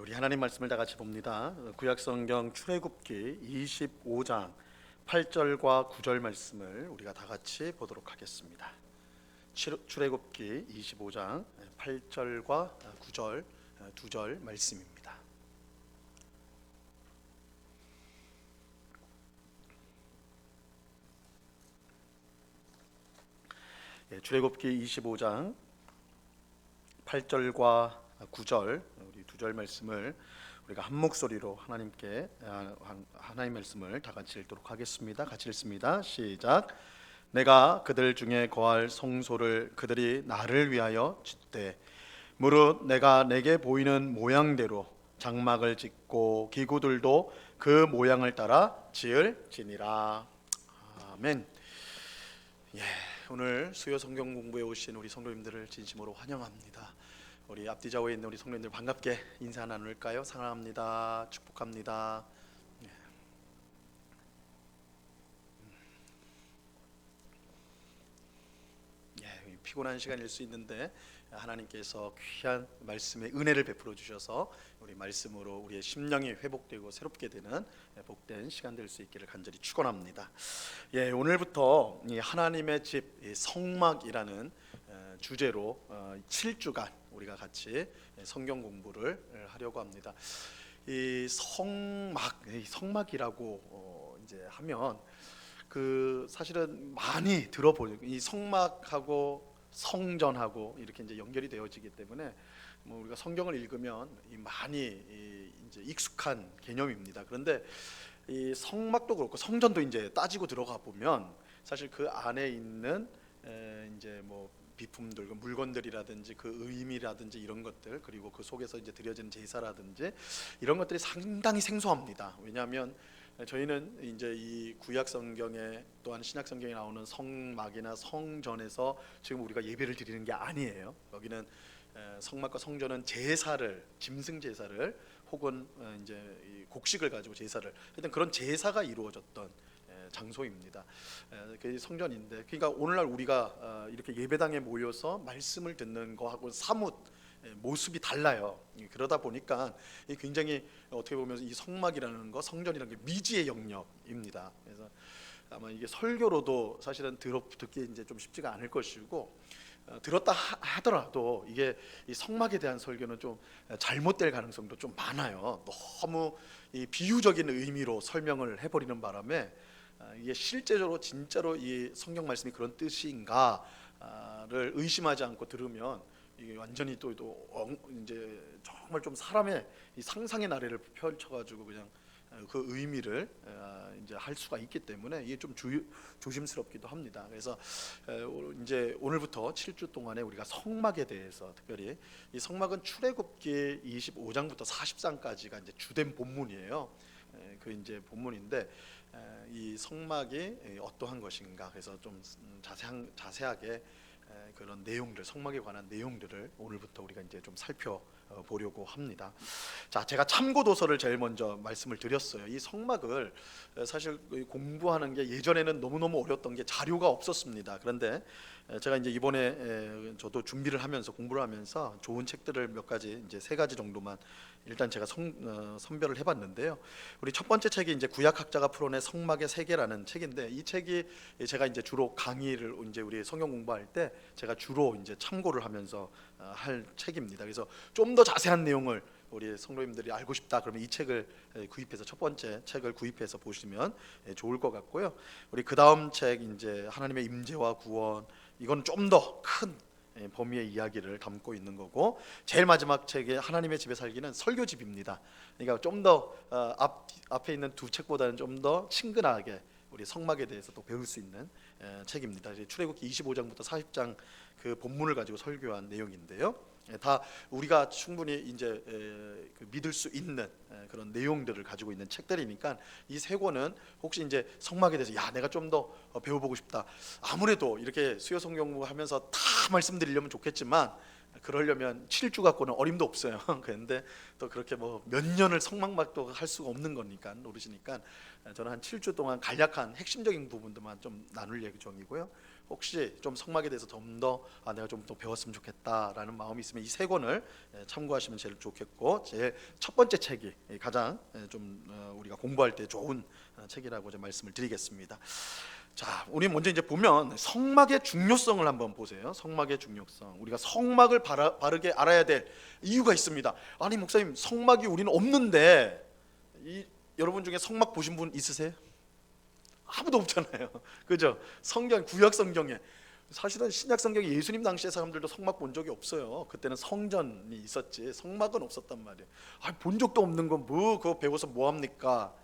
우리 하나님 말씀을 다 같이 봅니다. 구약성경 출애굽기 25장 8절과 9절 말씀을 우리가 다 같이 보도록 하겠습니다. 출애굽기 25장 8절과 9절 두 절 말씀입니다. 출애굽기 25장 8절과 9절 우리 두 절 말씀을 우리가 한 목소리로 하나님 말씀을 다 같이 읽도록 하겠습니다. 같이 읽습니다. 시작. 내가 그들 중에 거할 성소를 그들이 나를 위하여 짓되 무릇 내가 내게 보이는 모양대로 장막을 짓고 기구들도 그 모양을 따라 지을지니라. 아멘. 오늘 수요 성경 공부에 오신 우리 성도님들을 진심으로 환영합니다. 우리 앞뒤 좌우에 있는 우리 성도님들 반갑게 인사 나눌까요? 사랑합니다. 축복합니다. 피곤한 시간일 수 있는데 하나님께서 귀한 말씀의 은혜를 베풀어 주셔서 우리 말씀으로 우리의 심령이 회복되고 새롭게 되는 복된 시간 될 수 있기를 간절히 축원합니다. 오늘부터 하나님의 집 성막이라는 주제로 7주간 우리가 같이 성경 공부를 하려고 합니다. 이 성막이라고 이제 하면 사실은 많이 들어보죠. 이 성막하고 성전하고 이렇게 이제 연결이 되어지기 때문에 우리가 성경을 읽으면 많이 이제 익숙한 개념입니다. 그런데 이 성막도 그렇고 성전도 이제 따지고 들어가 보면 사실 그 안에 있는 이제 비품들, 물건들이라든지 그 의미라든지 이런 것들, 그리고 그 속에서 이제 드려지는 제사라든지 이런 것들이 상당히 생소합니다. 왜냐하면 저희는 이제 이 구약 성경에 또한 신약 성경에 나오는 성막이나 성전에서 지금 우리가 예배를 드리는 게 아니에요. 여기는 성막과 성전은 제사를, 짐승 제사를 혹은 이제 곡식을 가지고 제사를, 일단 그런 제사가 이루어졌던 장소입니다. 그 성전인데, 그러니까 오늘날 우리가 이렇게 예배당에 모여서 말씀을 듣는 거하고 사뭇 모습이 달라요. 그러다 보니까 굉장히 어떻게 보면 이 성막이라는 거, 성전이라는 게 미지의 영역입니다. 그래서 아마 이게 설교로도 사실은 듣기 이제 좀 쉽지가 않을 것이고, 들었다 하더라도 이게 이 성막에 대한 설교는 좀 잘못될 가능성도 좀 많아요. 너무 이 비유적인 의미로 설명을 해버리는 바람에 이게 실제적으로 진짜로 이 성경 말씀이 그런 뜻인가를 의심하지 않고 들으면 이게 완전히 또 이제 정말 좀 사람의 이 상상의 나래를 펼쳐가지고 그냥 그 의미를 이제 할 수가 있기 때문에 이게 좀 조심스럽기도 합니다. 그래서 이제 오늘부터 7주 동안에 우리가 성막에 대해서, 특별히 이 성막은 출애굽기 25장부터 40장까지가 이제 주된 본문이에요. 그 이제 본문인데 이 성막이 어떠한 것인가, 그래서 좀 자세하게 그런 내용들, 성막에 관한 내용들을 오늘부터 우리가 이제 좀 살펴보려고 합니다. 자, 제가 참고 도서를 제일 먼저 말씀을 드렸어요. 이 성막을 사실 공부하는 게 예전에는 너무너무 어려웠던 게 자료가 없었습니다. 그런데 제가 이제 이번에 저도 준비를 하면서, 공부를 하면서 좋은 책들을 몇 가지, 이제 3가지 정도만 일단 제가 선별을 해봤는데요. 우리 첫 번째 책이 이제 구약학자가 풀어낸 성막의 세계라는 책인데, 이 책이 제가 이제 주로 강의를 이제 우리 성경 공부할 때 제가 주로 이제 참고를 하면서 할 책입니다. 그래서 좀 더 자세한 내용을 우리 성도님들이 알고 싶다 그러면 이 책을 구입해서, 첫 번째 책을 구입해서 보시면 좋을 것 같고요. 우리 그 다음 책 이제 하나님의 임재와 구원, 이건 좀 더 큰 범위의 이야기를 담고 있는 거고, 제일 마지막 책이 하나님의 집에 살기는 설교집입니다. 그러니까 좀 더 앞에 있는 두 책보다는 좀 더 친근하게 우리 성막에 대해서 또 배울 수 있는 책입니다. 출애굽기 25장부터 40장 그 본문을 가지고 설교한 내용인데요. 다 우리가 충분히 이제 믿을 수 있는 그런 내용들을 가지고 있는 책들이니까 이 3권은 혹시 이제 성막에 대해서 내가 좀 더 배워보고 싶다, 아무래도 이렇게 수요 성경 하면서 다 말씀드리려면 좋겠지만 그러려면 7주 갖고는 어림도 없어요. 그런데 또 그렇게 몇 년을 성막도 할 수가 없는 거니까, 모르시니까 저는 한 7주 동안 간략한 핵심적인 부분들만 좀 나눌 예정이고요. 혹시 좀 성막에 대해서 좀 더 내가 좀 더 배웠으면 좋겠다라는 마음이 있으면 이 세 권을 참고하시면 제일 좋겠고, 제일 첫 번째 책이 가장 좀 우리가 공부할 때 좋은 책이라고 이제 말씀을 드리겠습니다. 자, 우리 먼저 이제 보면 성막의 중요성을 한번 보세요. 성막의 중요성. 우리가 성막을 바르게 알아야 될 이유가 있습니다. 아니 목사님, 성막이 우리는 없는데, 여러분 중에 성막 보신 분 있으세요? 아무도 없잖아요. 그죠? 성경, 구약 성경에 사실은 신약 성경에 예수님 당시의 사람들도 성막 본 적이 없어요. 그때는 성전이 있었지 성막은 없었단 말이에요. 본 적도 없는 건 뭐 그거 배워서 뭐 합니까?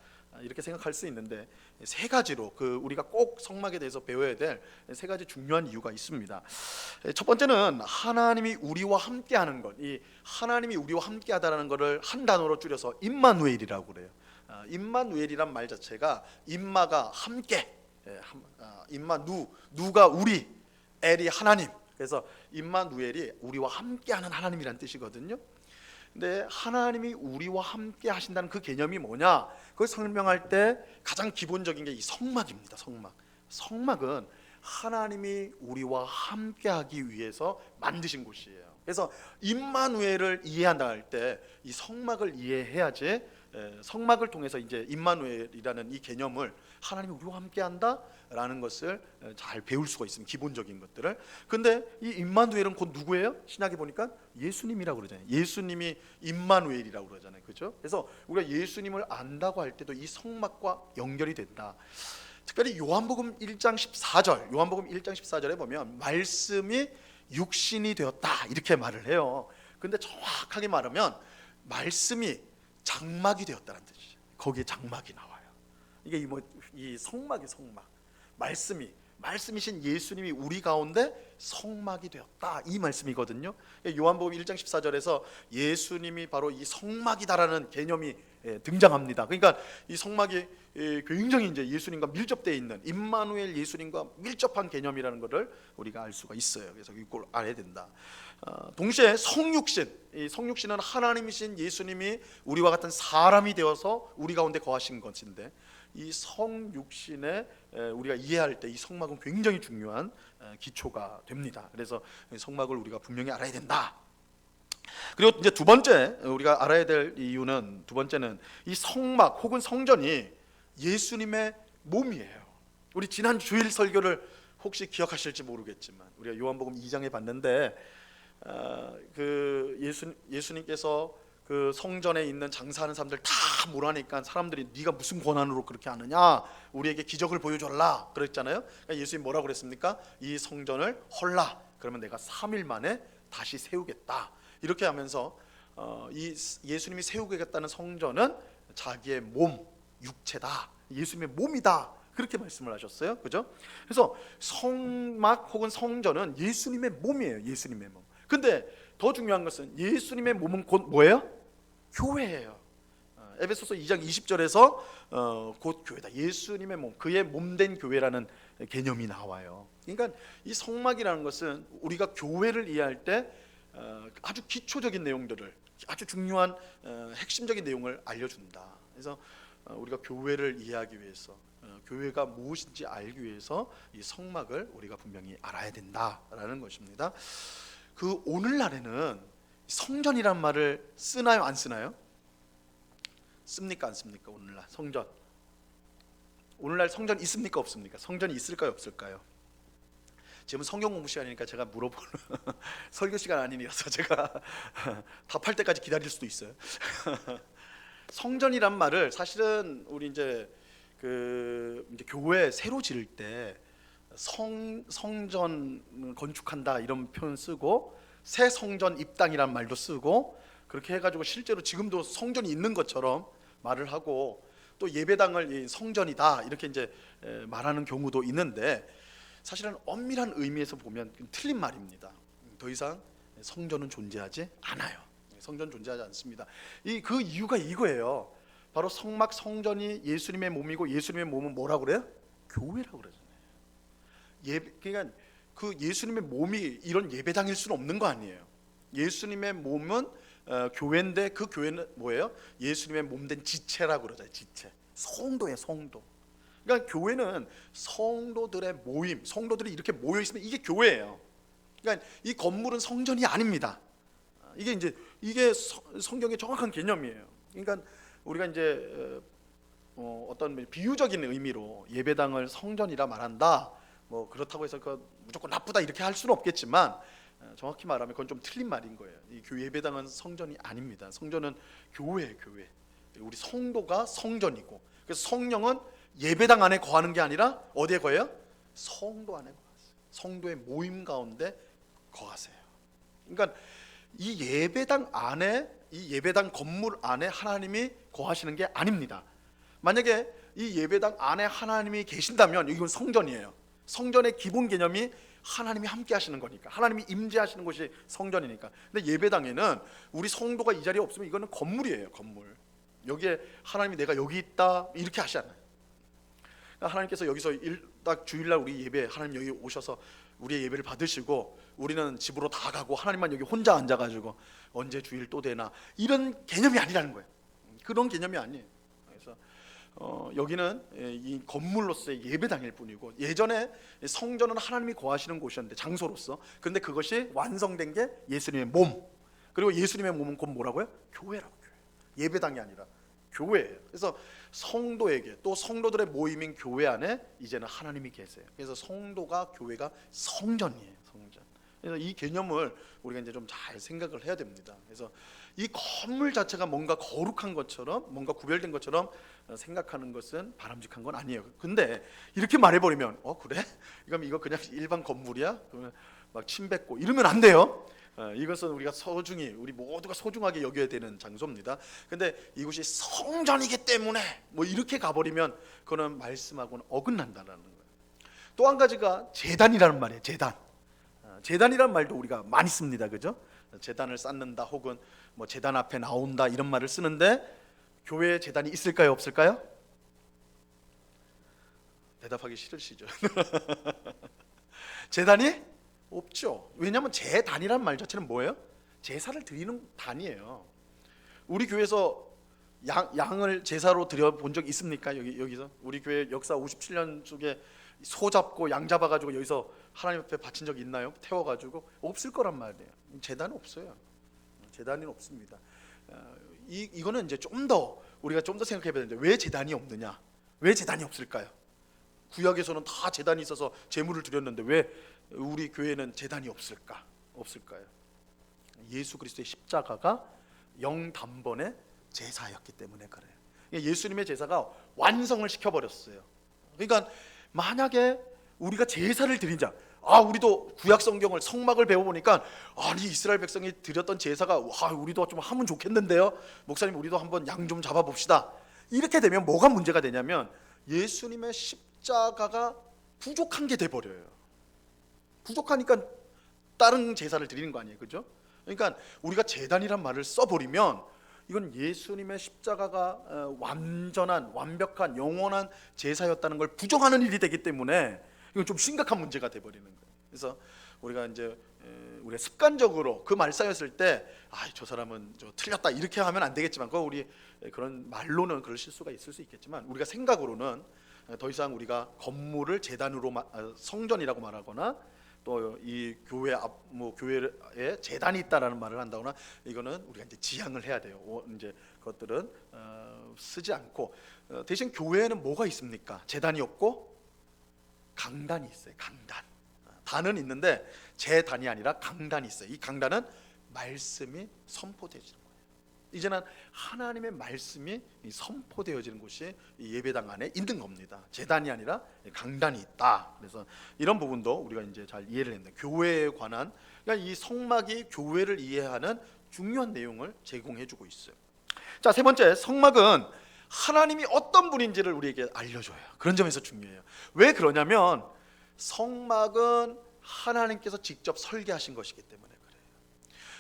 이렇게 생각할 수 있는데, 세 가지로 우리가 꼭 성막에 대해서 배워야 될 세 가지 중요한 이유가 있습니다. 첫 번째는 하나님이 우리와 함께하는 것. 이 하나님이 우리와 함께하다라는 것을 한 단어로 줄여서 임마누엘이라고 그래요. 임마누엘이란 말 자체가 임마가 함께, 임마 누가 우리, 엘이 하나님. 그래서 임마누엘이 우리와 함께하는 하나님이란 뜻이거든요. 근데 하나님이 우리와 함께 하신다는 그 개념이 뭐냐? 그걸 설명할 때 가장 기본적인 게 이 성막입니다. 성막은 하나님이 우리와 함께하기 위해서 만드신 곳이에요. 그래서 임마누엘을 이해한다 할 때 이 성막을 이해해야지, 성막을 통해서 이제 임마누엘이라는 이 개념을, 하나님이 우리와 함께한다라는 것을 잘 배울 수가 있습니다. 기본적인 것들을. 근데 이 임마누엘은 곧 누구예요? 신약에 보니까 예수님이라고 그러잖아요. 예수님이 임마누엘이라고 그러잖아요. 그렇죠? 그래서 우리가 예수님을 안다고 할 때도 이 성막과 연결이 된다. 특별히 요한복음 1장 14절에 보면 말씀이 육신이 되었다 이렇게 말을 해요. 근데 정확하게 말하면 말씀이 장막이 되었다는 뜻이죠. 거기에 장막이 나와요. 이게 이 성막, 말씀이신 예수님이 우리 가운데 성막이 되었다, 이 말씀이거든요. 요한복음 1장 14절에서 예수님이 바로 이 성막이다라는 개념이 등장합니다. 그러니까 이 성막이 굉장히 이제 예수님과 밀접되어 있는, 임마누엘 예수님과 밀접한 개념이라는 것을 우리가 알 수가 있어요. 그래서 이걸 알아야 된다. 동시에 이 성육신은 하나님이신 예수님이 우리와 같은 사람이 되어서 우리 가운데 거하신 것인데, 이 성육신에 우리가 이해할 때 이 성막은 굉장히 중요한 기초가 됩니다. 그래서 성막을 우리가 분명히 알아야 된다. 그리고 이제 두 번째 우리가 알아야 될 이유는, 두 번째는 이 성막 혹은 성전이 예수님의 몸이에요. 우리 지난 주일 설교를 혹시 기억하실지 모르겠지만, 우리가 요한복음 2장에 봤는데 예수님께서 그 성전에 있는 장사하는 사람들 다 몰아내니까 사람들이 네가 무슨 권한으로 그렇게 하느냐, 우리에게 기적을 보여줘라 그랬잖아요. 그러니까 예수님이 뭐라고 그랬습니까? 이 성전을 헐라, 그러면 내가 3일 만에 다시 세우겠다. 이렇게 하면서 이 예수님이 세우겠다는 성전은 자기의 몸, 육체다, 예수님의 몸이다, 그렇게 말씀을 하셨어요. 그죠? 그래서 성막 혹은 성전은 예수님의 몸이에요. 예수님의 몸. 근데 더 중요한 것은 예수님의 몸은 곧 뭐예요? 교회예요. 에베소서 2장 20절에서 곧 교회다, 예수님의 몸, 그의 몸된 교회라는 개념이 나와요. 그러니까 이 성막이라는 것은 우리가 교회를 이해할 때 아주 기초적인 내용들을, 아주 중요한 핵심적인 내용을 알려준다. 그래서 우리가 교회를 이해하기 위해서, 교회가 무엇인지 알기 위해서 이 성막을 우리가 분명히 알아야 된다라는 것입니다. 오늘날에는 성전이란 말을 쓰나요, 안 쓰나요? 씁니까, 안 씁니까? 오늘날 성전, 오늘날 성전 있습니까, 없습니까? 성전이 있을까요, 없을까요? 지금 성경 공부 시간이니까 제가 물어보는 설교 시간 아니라서 제가 답할 때까지 기다릴 수도 있어요. 성전이란 말을 사실은 우리 이제 교회 새로 지을 때 성전 건축한다 이런 표현 쓰고, 새 성전 입당이란 말도 쓰고, 그렇게 해가지고 실제로 지금도 성전이 있는 것처럼 말을 하고, 또 예배당을 성전이다 이렇게 이제 말하는 경우도 있는데, 사실은 엄밀한 의미에서 보면 틀린 말입니다. 더 이상 성전은 존재하지 않아요. 성전 존재하지 않습니다. 그 이유가 이거예요. 바로 성막, 성전이 예수님의 몸이고, 예수님의 몸은 뭐라고 그래요? 교회라고 그러잖아요. 그러니까 그 예수님의 몸이 이런 예배당일 수는 없는 거 아니에요. 예수님의 몸은 교회인데, 그 교회는 뭐예요? 예수님의 몸된 지체라고 그러잖아요. 지체, 성도예요, 성도. 그러니까 교회는 성도들의 모임, 성도들이 이렇게 모여 있으면 이게 교회예요. 그러니까 이 건물은 성전이 아닙니다. 이게 성경의 정확한 개념이에요. 그러니까 우리가 이제 어떤 비유적인 의미로 예배당을 성전이라 말한다. 뭐 그렇다고 해서 그 무조건 나쁘다 이렇게 할 수는 없겠지만 정확히 말하면 그건 좀 틀린 말인 거예요. 이 예배당은 성전이 아닙니다. 성전은 교회예요, 교회. 우리 성도가 성전이고, 그래서 성령은 예배당 안에 거하는 게 아니라 어디에 거해요? 성도 안에 거하세요. 성도의 모임 가운데 거하세요. 그러니까 이 예배당 안에, 이 예배당 건물 안에 하나님이 거하시는 게 아닙니다. 만약에 이 예배당 안에 하나님이 계신다면 이건 성전이에요. 성전의 기본 개념이 하나님이 함께 하시는 거니까, 하나님이 임재하시는 곳이 성전이니까. 근데 예배당에는 우리 성도가 이 자리에 없으면 이거는 건물이에요, 건물. 여기에 하나님이 내가 여기 있다 이렇게 하시잖아요. 그러니까 하나님께서 여기서 딱 주일날 우리 예배, 하나님 여기 오셔서 우리의 예배를 받으시고 우리는 집으로 다 가고 하나님만 여기 혼자 앉아가지고 언제 주일 또 되나 이런 개념이 아니라는 거예요. 그런 개념이 아니에요. 그래서 여기는 이 건물로서의 예배당일 뿐이고, 예전에 성전은 하나님이 거하시는 곳이었는데, 장소로서. 근데 그것이 완성된 게 예수님의 몸, 그리고 예수님의 몸은 곧 뭐라고요? 교회라고. 교회. 예배당이 아니라 교회예요. 그래서 성도에게, 또 성도들의 모임인 교회 안에 이제는 하나님이 계세요. 그래서 성도가, 교회가 성전이에요, 성전. 그래서 이 개념을 우리가 이제 좀 잘 생각을 해야 됩니다. 그래서 이 건물 자체가 뭔가 거룩한 것처럼, 뭔가 구별된 것처럼 생각하는 것은 바람직한 건 아니에요. 근데 이렇게 말해버리면 그래? 이거 그냥 일반 건물이야? 그러면 막 침 뱉고 이러면 안 돼요. 이것은 우리가 소중히, 우리 모두가 소중하게 여겨야 되는 장소입니다. 근데 이곳이 성전이기 때문에 뭐 이렇게 가버리면 그거는 말씀하고는 어긋난다는 거예요. 또 한 가지가 제단이라는 말이에요. 제단. 제단이라는 말도 우리가 많이 씁니다, 그죠? 제단을 쌓는다, 혹은 뭐 제단 앞에 나온다 이런 말을 쓰는데, 교회에 제단이 있을까요, 없을까요? 대답하기 싫으시죠? 제단이 없죠. 왜냐하면 제단이란 말 자체는 뭐예요? 제사를 드리는 단이에요. 우리 교회에서 양을 제사로 드려본 적 있습니까? 여기서 우리 교회 역사 57년 쪽에 소 잡고 양 잡아가지고 여기서 하나님 앞에 바친 적 있나요? 태워가지고? 없을 거란 말이에요. 제단은 없어요. 제단은 없습니다. 이거는 이제 우리가 좀 더 생각해봐야 되는데, 왜 제단이 없느냐? 왜 제단이 없을까요? 구약에서는 다 제단이 있어서 제물을 드렸는데 왜 우리 교회는 제단이 없을까요? 예수 그리스도의 십자가가 영단번의 제사였기 때문에 그래요. 예수님의 제사가 완성을 시켜버렸어요. 그러니까 만약에 우리가 제사를 드린 자, 우리도 구약 성경을, 성막을 배워보니까 아니 이스라엘 백성이 드렸던 제사가 우리도 좀 하면 좋겠는데요, 목사님 우리도 한번 양 좀 잡아봅시다. 이렇게 되면 뭐가 문제가 되냐면 예수님의 십자가가 부족한 게 돼버려요. 부족하니까 다른 제사를 드리는 거 아니에요, 그죠? 그러니까 우리가 제단이란 말을 써버리면 이건 예수님의 십자가가 완전한, 완벽한, 영원한 제사였다는 걸 부정하는 일이 되기 때문에 이건 좀 심각한 문제가 돼버리는 거예요. 그래서 우리가 이제 우리가 습관적으로 그 말 쌓였을 때 저 사람은 틀렸다 이렇게 하면 안 되겠지만, 우리 그런 말로는 그럴 실수가 있을 수 있겠지만, 우리가 생각으로는 더 이상 우리가 건물을 제단으로 성전이라고 말하거나, 또 이 교회 교회에 제단이 있다라는 말을 한다거나, 이거는 우리가 이제 지양을 해야 돼요. 이제 그것들은 쓰지 않고, 대신 교회에는 뭐가 있습니까? 제단이 없고 강단이 있어요. 강단. 단은 있는데 제단이 아니라 강단이 있어요. 이 강단은 말씀이 선포되지는 거예요. 이제는 하나님의 말씀이 선포되어지는 곳이 예배당 안에 있는 겁니다. 제단이 아니라 강단이 있다. 그래서 이런 부분도 우리가 이제 잘 이해를 했는데, 교회에 관한, 그러니까 이 성막이 교회를 이해하는 중요한 내용을 제공해주고 있어요. 자, 세 번째, 성막은 하나님이 어떤 분인지를 우리에게 알려줘요. 그런 점에서 중요해요. 왜 그러냐면 성막은 하나님께서 직접 설계하신 것이기 때문에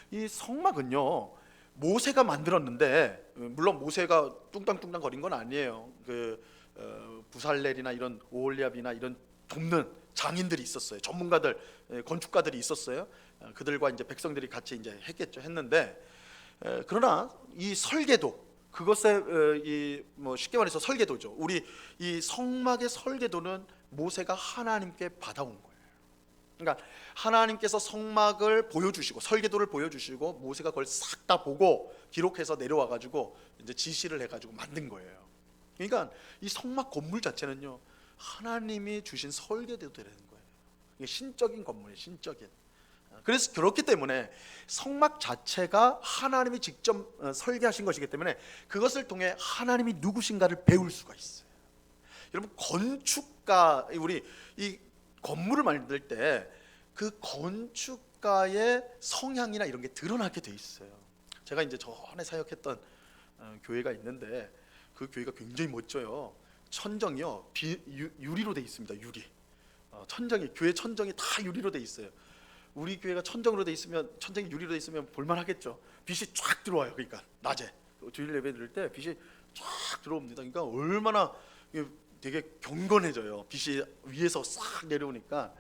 그래요. 이 성막은요, 모세가 만들었는데, 물론 모세가 뚱땅뚱땅 거린 건 아니에요. 부살렐이나 이런 오홀리압이나 이런 돕는 장인들이 있었어요. 전문가들, 건축가들이 있었어요. 그들과 이제 백성들이 같이 이제 했는데, 그러나 이 설계도, 그것의 이뭐 쉽게 말해서 설계도죠. 우리 이 성막의 설계도는 모세가 하나님께 받아온 거예요. 그러니까 하나님께서 성막을 보여주시고 설계도를 보여주시고 모세가 그걸 싹 다 보고 기록해서 내려와 가지고 이제 지시를 해 가지고 만든 거예요. 그러니까 이 성막 건물 자체는요, 하나님이 주신 설계대로 되는 거예요. 이게 신적인 건물이에요, 신적인. 그래서 그렇기 때문에 성막 자체가 하나님이 직접 설계하신 것이기 때문에 그것을 통해 하나님이 누구신가를 배울 수가 있어요. 여러분, 건축가, 우리 이 건물을 만들 때 그 건축가의 성향이나 이런 게 드러나게 돼 있어요. 제가 이제 전에 사역했던 교회가 있는데 그 교회가 굉장히 멋져요. 천정이요, 유리로 돼 있습니다. 유리. 천정이, 교회 천정이 다 유리로 돼 있어요. 우리 교회가 천정으로 돼 있으면, 천정이 유리로 돼 있으면 볼만하겠죠. 빛이 쫙 들어와요. 그러니까 낮에 주일 예배 드릴 때 빛이 쫙 들어옵니다. 그러니까 얼마나 되게 경건해져요. 빛이 위에서 싹 내려오니까.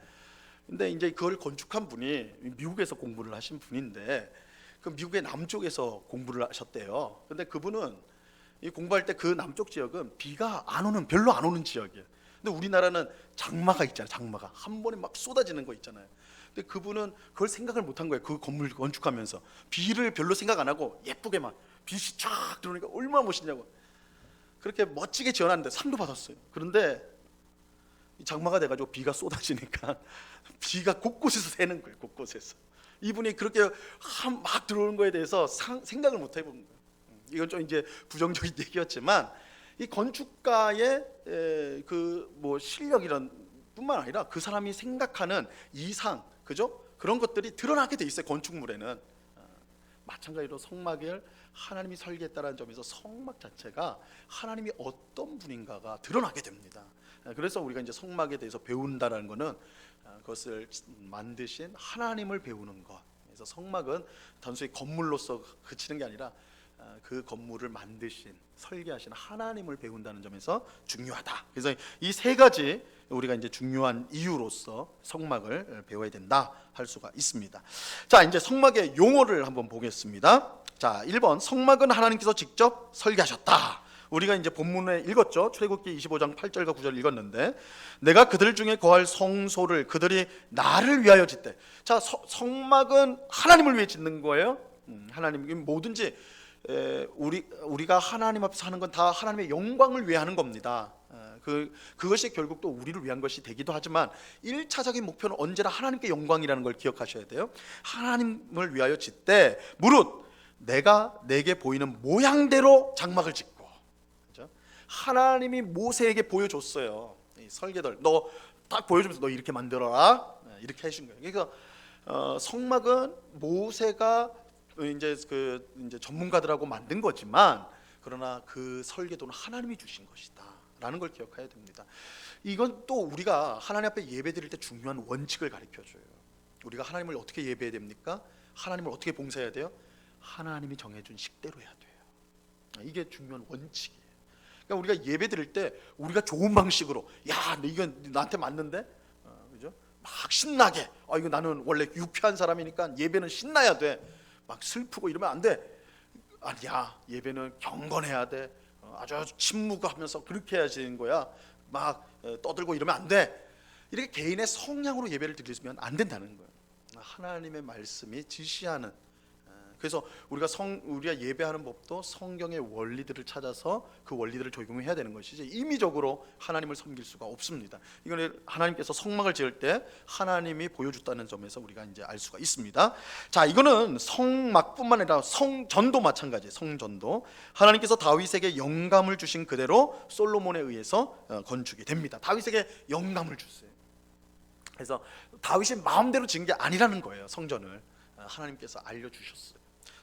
근데 이제 그걸 건축한 분이 미국에서 공부를 하신 분인데 그 미국의 남쪽에서 공부를 하셨대요. 근데 그분은 이 공부할 때 그 남쪽 지역은 비가 안 오는, 별로 안 오는 지역이에요. 근데 우리나라는 장마가 있잖아요. 장마가 한 번에 막 쏟아지는 거 있잖아요. 근데 그분은 그걸 생각을 못한 거예요. 그 건물 건축하면서 비를 별로 생각 안 하고 예쁘게만 빛이 쫙 들어오니까 얼마나 멋있냐고. 그렇게 멋지게 지어놨는데 상도 받았어요. 그런데 장마가 돼가지고 비가 쏟아지니까 비가 곳곳에서 새는 거예요. 곳곳에서. 이분이 그렇게 막 들어오는 거에 대해서 생각을 못 해본 거예요. 이건 좀 이제 부정적인 얘기였지만 이 건축가의 그 뭐 실력 이런 뿐만 아니라 그 사람이 생각하는 이상, 그죠? 그런 것들이 드러나게 돼 있어요. 건축물에는. 마찬가지로 성막을 하나님이 설계했다는 점에서 성막 자체가 하나님이 어떤 분인가가 드러나게 됩니다. 그래서 우리가 이제 성막에 대해서 배운다라는 것은 그것을 만드신 하나님을 배우는 것. 그래서 성막은 단순히 건물로서 그치는 게 아니라 그 건물을 만드신, 설계하신 하나님을 배운다는 점에서 중요하다. 그래서 이 세 가지 우리가 이제 중요한 이유로서 성막을 배워야 된다 할 수가 있습니다. 자, 이제 성막의 용어를 한번 보겠습니다. 자, 1번, 성막은 하나님께서 직접 설계하셨다. 우리가 이제 본문에 읽었죠. 출애굽기 25장 8절과 9절 읽었는데, 내가 그들 중에 거할 성소를 그들이 나를 위하여 짓되. 자, 성막은 하나님을 위해 짓는 거예요. 하나님, 뭐든지 우리가 하나님 앞에서 하는 건 다 하나님의 영광을 위해 하는 겁니다. 그것이 결국 또 우리를 위한 것이 되기도 하지만 1차적인 목표는 언제나 하나님께 영광이라는 걸 기억하셔야 돼요. 하나님을 위하여 짓되 무릇 내가 내게 보이는 모양대로 장막을 짓고. 그렇죠? 하나님이 모세에게 보여줬어요. 이 설계들 너 딱 보여주면서 너 이렇게 만들어라, 이렇게 하신 거예요. 그러니까 성막은 모세가 이제 전문가들하고 만든 거지만 그러나 그 설계도는 하나님이 주신 것이다라는 걸 기억해야 됩니다. 이건 또 우리가 하나님 앞에 예배드릴 때 중요한 원칙을 가르쳐줘요. 우리가 하나님을 어떻게 예배해야 됩니까? 하나님을 어떻게 봉사해야 돼요? 하나님이 정해준 식대로 해야 돼요. 이게 중요한 원칙이에요. 그러니까 우리가 예배드릴 때 우리가 좋은 방식으로, 야, 이건 나한테 맞는데, 그죠? 막 신나게, 이거 나는 원래 유쾌한 사람이니까 예배는 신나야 돼. 막 슬프고 이러면 안 돼. 아니야, 예배는 경건해야 돼. 아주 침묵하면서 그렇게 해야 되는 거야. 막 떠들고 이러면 안 돼. 이렇게 개인의 성향으로 예배를 드리면 안 된다는 거예요. 하나님의 말씀이 지시하는. 그래서 우리가 예배하는 법도 성경의 원리들을 찾아서 그 원리들을 적용해야 되는 것이지 임의적으로 하나님을 섬길 수가 없습니다. 이거는 하나님께서 성막을 지을 때 하나님이 보여줬다는 점에서 우리가 이제 알 수가 있습니다. 자, 이거는 성막뿐만 아니라 성전도 마찬가지. 성전도 하나님께서 다윗에게 영감을 주신 그대로 솔로몬에 의해서 건축이 됩니다. 다윗에게 영감을 주세요. 그래서 다윗이 마음대로 지은 게 아니라는 거예요. 성전을 하나님께서 알려주셨어요.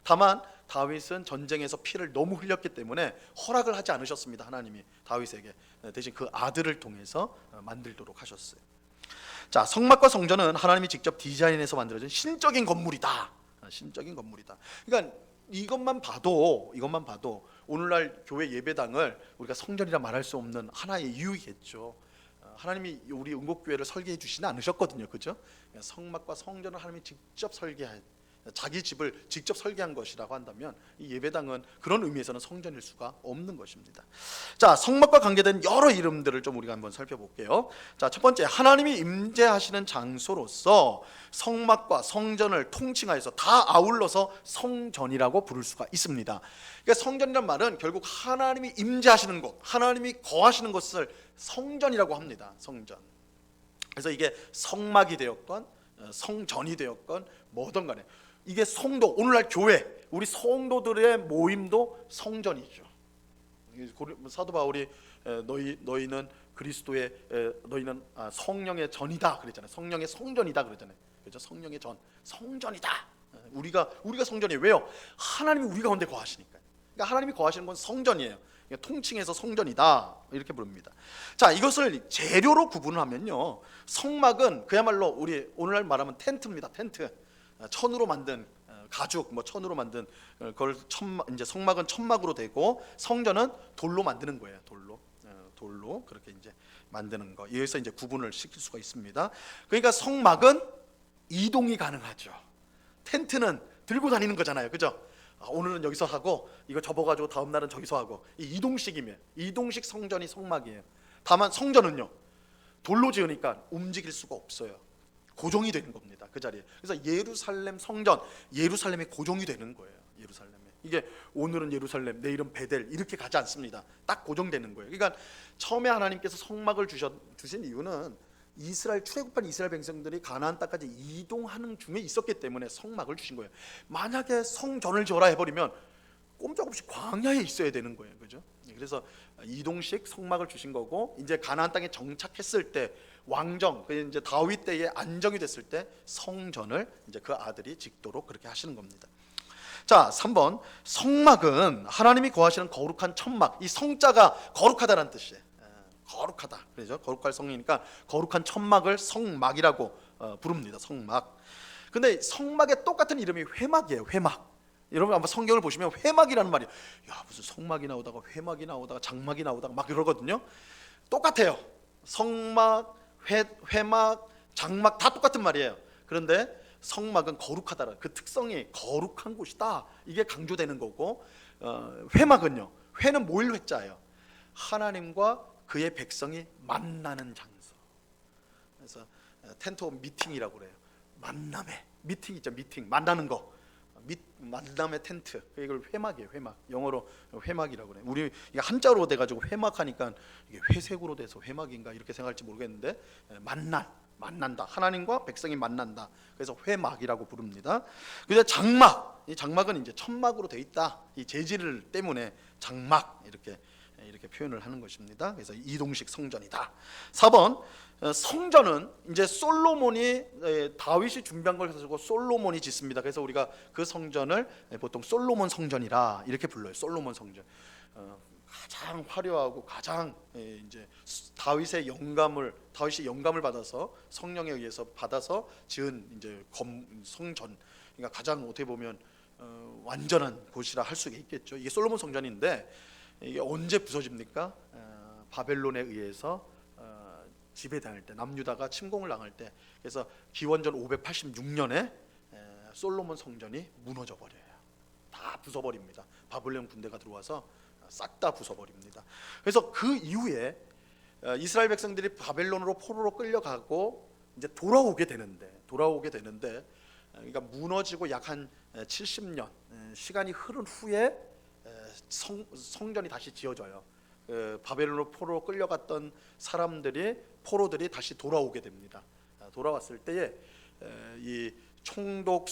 다만 다윗은 전쟁에서 피를 너무 흘렸기 때문에 허락을 하지 않으셨습니다. 하나님이 다윗에게. 대신 그 아들을 통해서 만들도록 하셨어요. 자, 성막과 성전은 하나님이 직접 디자인해서 만들어진 신적인 건물이다. 신적인 건물이다. 그러니까 이것만 봐도 오늘날 교회 예배당을 우리가 성전이라 말할 수 없는 하나의 이유겠죠. 하나님이 우리 응곡교회를 설계해 주시지 않으셨거든요. 그죠? 성막과 성전을 하나님이 직접 설계해 자기 집을 직접 설계한 것이라고 한다면 이 예배당은 그런 의미에서는 성전일 수가 없는 것입니다. 자, 성막과 관계된 여러 이름들을 좀 우리가 한번 살펴볼게요. 자, 첫 번째, 하나님이 임재하시는 장소로서 성막과 성전을 통칭하여서 다 아울러서 성전이라고 부를 수가 있습니다. 그러니까 성전이란 말은 결국 하나님이 임재하시는 곳, 하나님이 거하시는 곳을 성전이라고 합니다. 성전. 그래서 이게 성막이 되었건 성전이 되었건 뭐든 간에 이게 성도, 오늘날 교회, 우리 성도들의 모임도 성전이죠. 사도 바울이 너희는 그리스도의 너희는 성령의 전이다 그랬잖아요. 성령의 성전이다 그랬잖아요. 그렇죠? 성령의 전, 성전이다. 우리가 성전이에요. 왜요? 하나님이 우리 가운데 거하시니까. 그러니까 하나님이 거하시는 건 성전이에요. 그러니까 통칭해서 성전이다 이렇게 부릅니다. 자, 이것을 재료로 구분을 하면요, 성막은 그야말로 우리 오늘날 말하면 텐트입니다. 텐트. 천으로 만든 가죽, 천으로 만든 그걸 이제 성막은 천막으로 되고 성전은 돌로 만드는 거예요. 돌로 그렇게 이제 만드는 거. 여기서 이제 구분을 시킬 수가 있습니다. 그러니까 성막은 이동이 가능하죠. 텐트는 들고 다니는 거잖아요, 그죠? 오늘은 여기서 하고 이거 접어가지고 다음 날은 저기서 하고, 이동식이면 이동식 성전이 성막이에요. 다만 성전은요, 돌로 지으니까 움직일 수가 없어요. 고정이 되는 겁니다, 그 자리에. 그래서 예루살렘 성전, 예루살렘에 고정이 되는 거예요. 예루살렘에. 이게 오늘은 예루살렘, 내일은 베델 이렇게 가지 않습니다. 딱 고정되는 거예요. 그러니까 처음에 하나님께서 성막을 주신 이유는 이스라엘 출애굽한 이스라엘 백성들이 가나안 땅까지 이동하는 중에 있었기 때문에 성막을 주신 거예요. 만약에 성전을 지어라 해버리면 꼼짝없이 광야에 있어야 되는 거예요, 그죠? 그래서 이동식 성막을 주신 거고, 이제 가나안 땅에 정착했을 때 왕정, 이제 다윗 때에 안정이 됐을 때 성전을 이제 그 아들이 짓도록 그렇게 하시는 겁니다. 자, 3번, 성막은 하나님이 거하시는 거룩한 천막. 이 성자가 거룩하다는 뜻이에요. 거룩하다, 그렇죠? 거룩할 성이니까 거룩한 천막을 성막이라고 부릅니다. 성막. 근데 성막의 똑같은 이름이 회막이에요. 회막. 여러분 한번 성경을 보시면 회막이라는 말이, 야, 무슨 성막이 나오다가 회막이 나오다가 장막이 나오다가 막 이러거든요. 똑같아요. 성막, 회막, 장막 다 똑같은 말이에요. 그런데 성막은 거룩하다는 그 특성이 거룩한 곳이다, 이게 강조되는 거고, 회막은요, 회는 뭐일 회자예요? 하나님과 그의 백성이 만나는 장소. 그래서 텐트 오브 미팅이라고 그래요. 만남의 미팅 있죠. 미팅, 만나는 거. 만남의 텐트. 이걸 회막이에요. 회막. 영어로 회막이라고 그래요. 우리 이게 한자로 돼가지고 회막하니까 이게 회색으로 돼서 회막인가 이렇게 생각할지 모르겠는데, 만난다. 하나님과 백성이 만난다. 그래서 회막이라고 부릅니다. 그래서 장막. 이 장막은 이제 천막으로 돼 있다. 이 재질 때문에 장막 이렇게 표현을 하는 것입니다. 그래서 이동식 성전이다. 4번, 성전은 이제 솔로몬이, 다윗이 준비한 걸 가지고 솔로몬이 짓습니다. 그래서 우리가 그 성전을 보통 솔로몬 성전이라 이렇게 불러요. 솔로몬 성전. 가장 화려하고 가장 이제 다윗이 영감을 받아서, 성령에 의해서 받아서 지은 이제 성전. 그러니까 가장 어떻게 보면 완전한 곳이라 할 수 있겠죠. 이게 솔로몬 성전인데, 이게 언제 부서집니까? 바벨론에 의해서 지배당할 때, 남유다가 침공을 당할 때, 그래서 기원전 586년에 솔로몬 성전이 무너져 버려요. 다 부숴버립니다. 바벨론 군대가 들어와서 싹 다 부숴버립니다. 그래서 그 이후에 이스라엘 백성들이 바벨론으로 포로로 끌려가고 이제 돌아오게 되는데, 그러니까 무너지고 약 한 70년 시간이 흐른 후에 성전이 다시 지어져요. 바벨론으로 포로로 끌려갔던 포로들이 다시 돌아오게 됩니다. 돌아왔을 때에 이 총독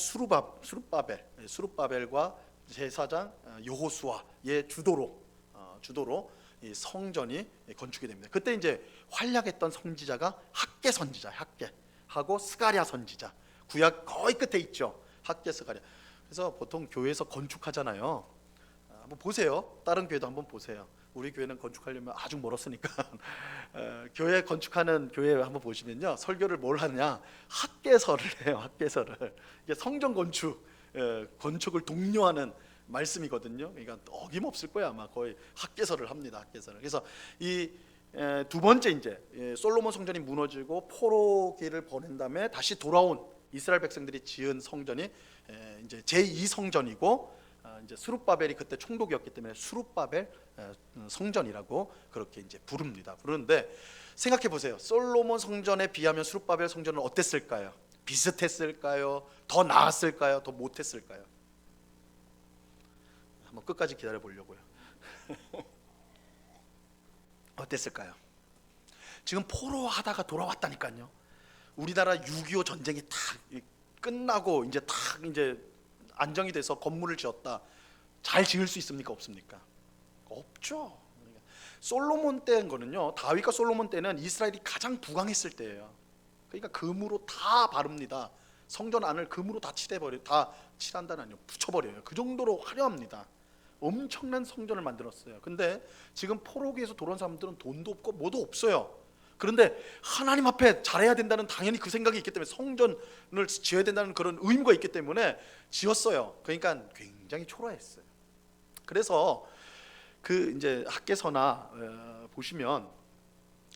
수룹바벨과 제사장 여호수아의 주도로 이 성전이 건축이 됩니다. 그때 이제 활약했던 선지자가 학개 선지자, 학개하고 스가랴 선지자. 구약 거의 끝에 있죠. 학개, 스가랴. 그래서 보통 교회에서 건축하잖아요. 한번 보세요. 다른 교회도 한번 보세요. 우리 교회는 건축하려면 아주 멀었으니까 교회 건축하는 교회 한번 보시면요, 설교를 뭘 하느냐, 학개설을 해요. 학개설을. 이게 성전 건축을 독려하는 말씀이거든요. 그러니까 어김없을 거야 아마. 거의 학개설을 합니다. 학개설을. 그래서 이 두 번째, 이제 솔로몬 성전이 무너지고 포로기를 보낸 다음에 다시 돌아온 이스라엘 백성들이 지은 성전이 이제 제2 성전이고, 이제 스룹바벨이 그때 총독이었기 때문에 스룹바벨 성전이라고 그렇게 이제 부릅니다. 부르는데 생각해 보세요. 솔로몬 성전에 비하면 스룹바벨 성전은 어땠을까요? 비슷했을까요? 더 나았을까요? 더 못했을까요? 한번 끝까지 기다려 보려고요. 어땠을까요? 지금 포로하다가 돌아왔다니까요. 우리나라 6.25 전쟁이 다 끝나고 이제 안정이 돼서 건물을 지었다. 잘 지을 수 있습니까? 없습니까? 없죠. 솔로몬 때인 거는요, 다윗과 솔로몬 때는 이스라엘이 가장 부강했을 때예요. 그러니까 금으로 다 바릅니다. 성전 안을 금으로 다 칠한다는 아니요, 붙여버려요. 그 정도로 화려합니다. 엄청난 성전을 만들었어요. 근데 지금 포로기에서 돌아온 사람들은 돈도 없고 뭐도 없어요. 그런데 하나님 앞에 잘해야 된다는 당연히 그 생각이 있기 때문에 성전을 지어야 된다는 그런 의무가 있기 때문에 지었어요. 그러니까 굉장히 초라했어요. 그래서 그 이제 학개서나 보시면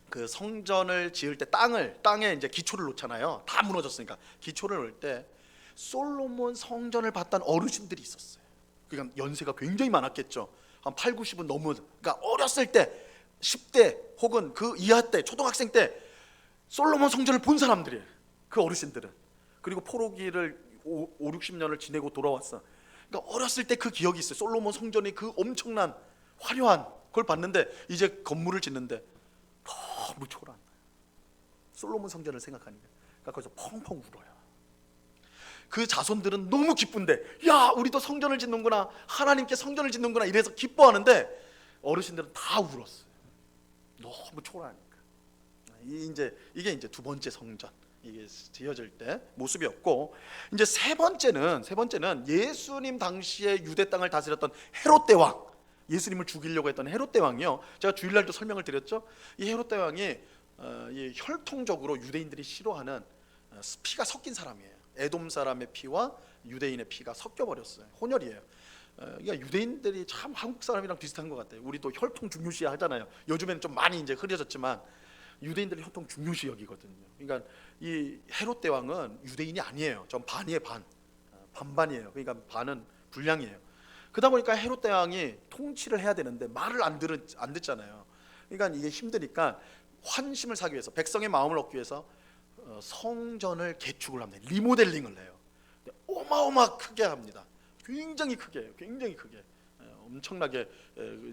그 성전을 지을 때 땅에 이제 기초를 놓잖아요. 다 무너졌으니까 기초를 놓을 때 솔로몬 성전을 봤다는 어르신들이 있었어요. 그러니까 연세가 굉장히 많았겠죠. 한 8, 90은 넘은, 그러니까 어렸을 때 10대 혹은 그 이하 때 초등학생 때 솔로몬 성전을 본 사람들이에요. 그 어르신들은. 그리고 포로기를 5, 60년을 지내고 돌아왔어. 그러니까 어렸을 때 그 기억이 있어요. 솔로몬 성전이 그 엄청난 화려한 그걸 봤는데 이제 건물을 짓는데 너무 초라한 거예요. 솔로몬 성전을 생각하니까. 그러니까 거기서 펑펑 울어요. 그 자손들은 너무 기쁜데, 야, 우리도 성전을 짓는구나, 하나님께 성전을 짓는구나 이래서 기뻐하는데 어르신들은 다 울었어요. 너무 초라하니까. 이게 이제 두 번째 성전, 이게 지어질 때 모습이었고, 이제 세 번째는 예수님 당시에 유대 땅을 다스렸던 헤롯 대왕, 예수님을 죽이려고 했던 헤롯 대왕이요. 제가 주일날도 설명을 드렸죠. 이 헤롯 대왕이 이 혈통적으로 유대인들이 싫어하는 피가 섞인 사람이에요. 에돔 사람의 피와 유대인의 피가 섞여 버렸어요. 혼혈이에요. 그러니까 유대인들이 참 한국 사람이랑 비슷한 것 같아요. 우리도 혈통 중요시 하잖아요. 요즘에는 좀 많이 이제 흐려졌지만 유대인들이 혈통 중요시 여기거든요. 그러니까 이 헤롯 대왕은 유대인이 아니에요. 전 반이에요, 반반이에요. 그러니까 반은 불량이에요. 그러다 보니까 헤롯 대왕이 통치를 해야 되는데 말을 안 듣잖아요. 그러니까 이게 힘드니까 환심을 사기 위해서, 백성의 마음을 얻기 위해서 성전을 개축을 합니다. 리모델링을 해요. 어마어마 크게 합니다. 굉장히 크게 해요. 굉장히 크게. 엄청나게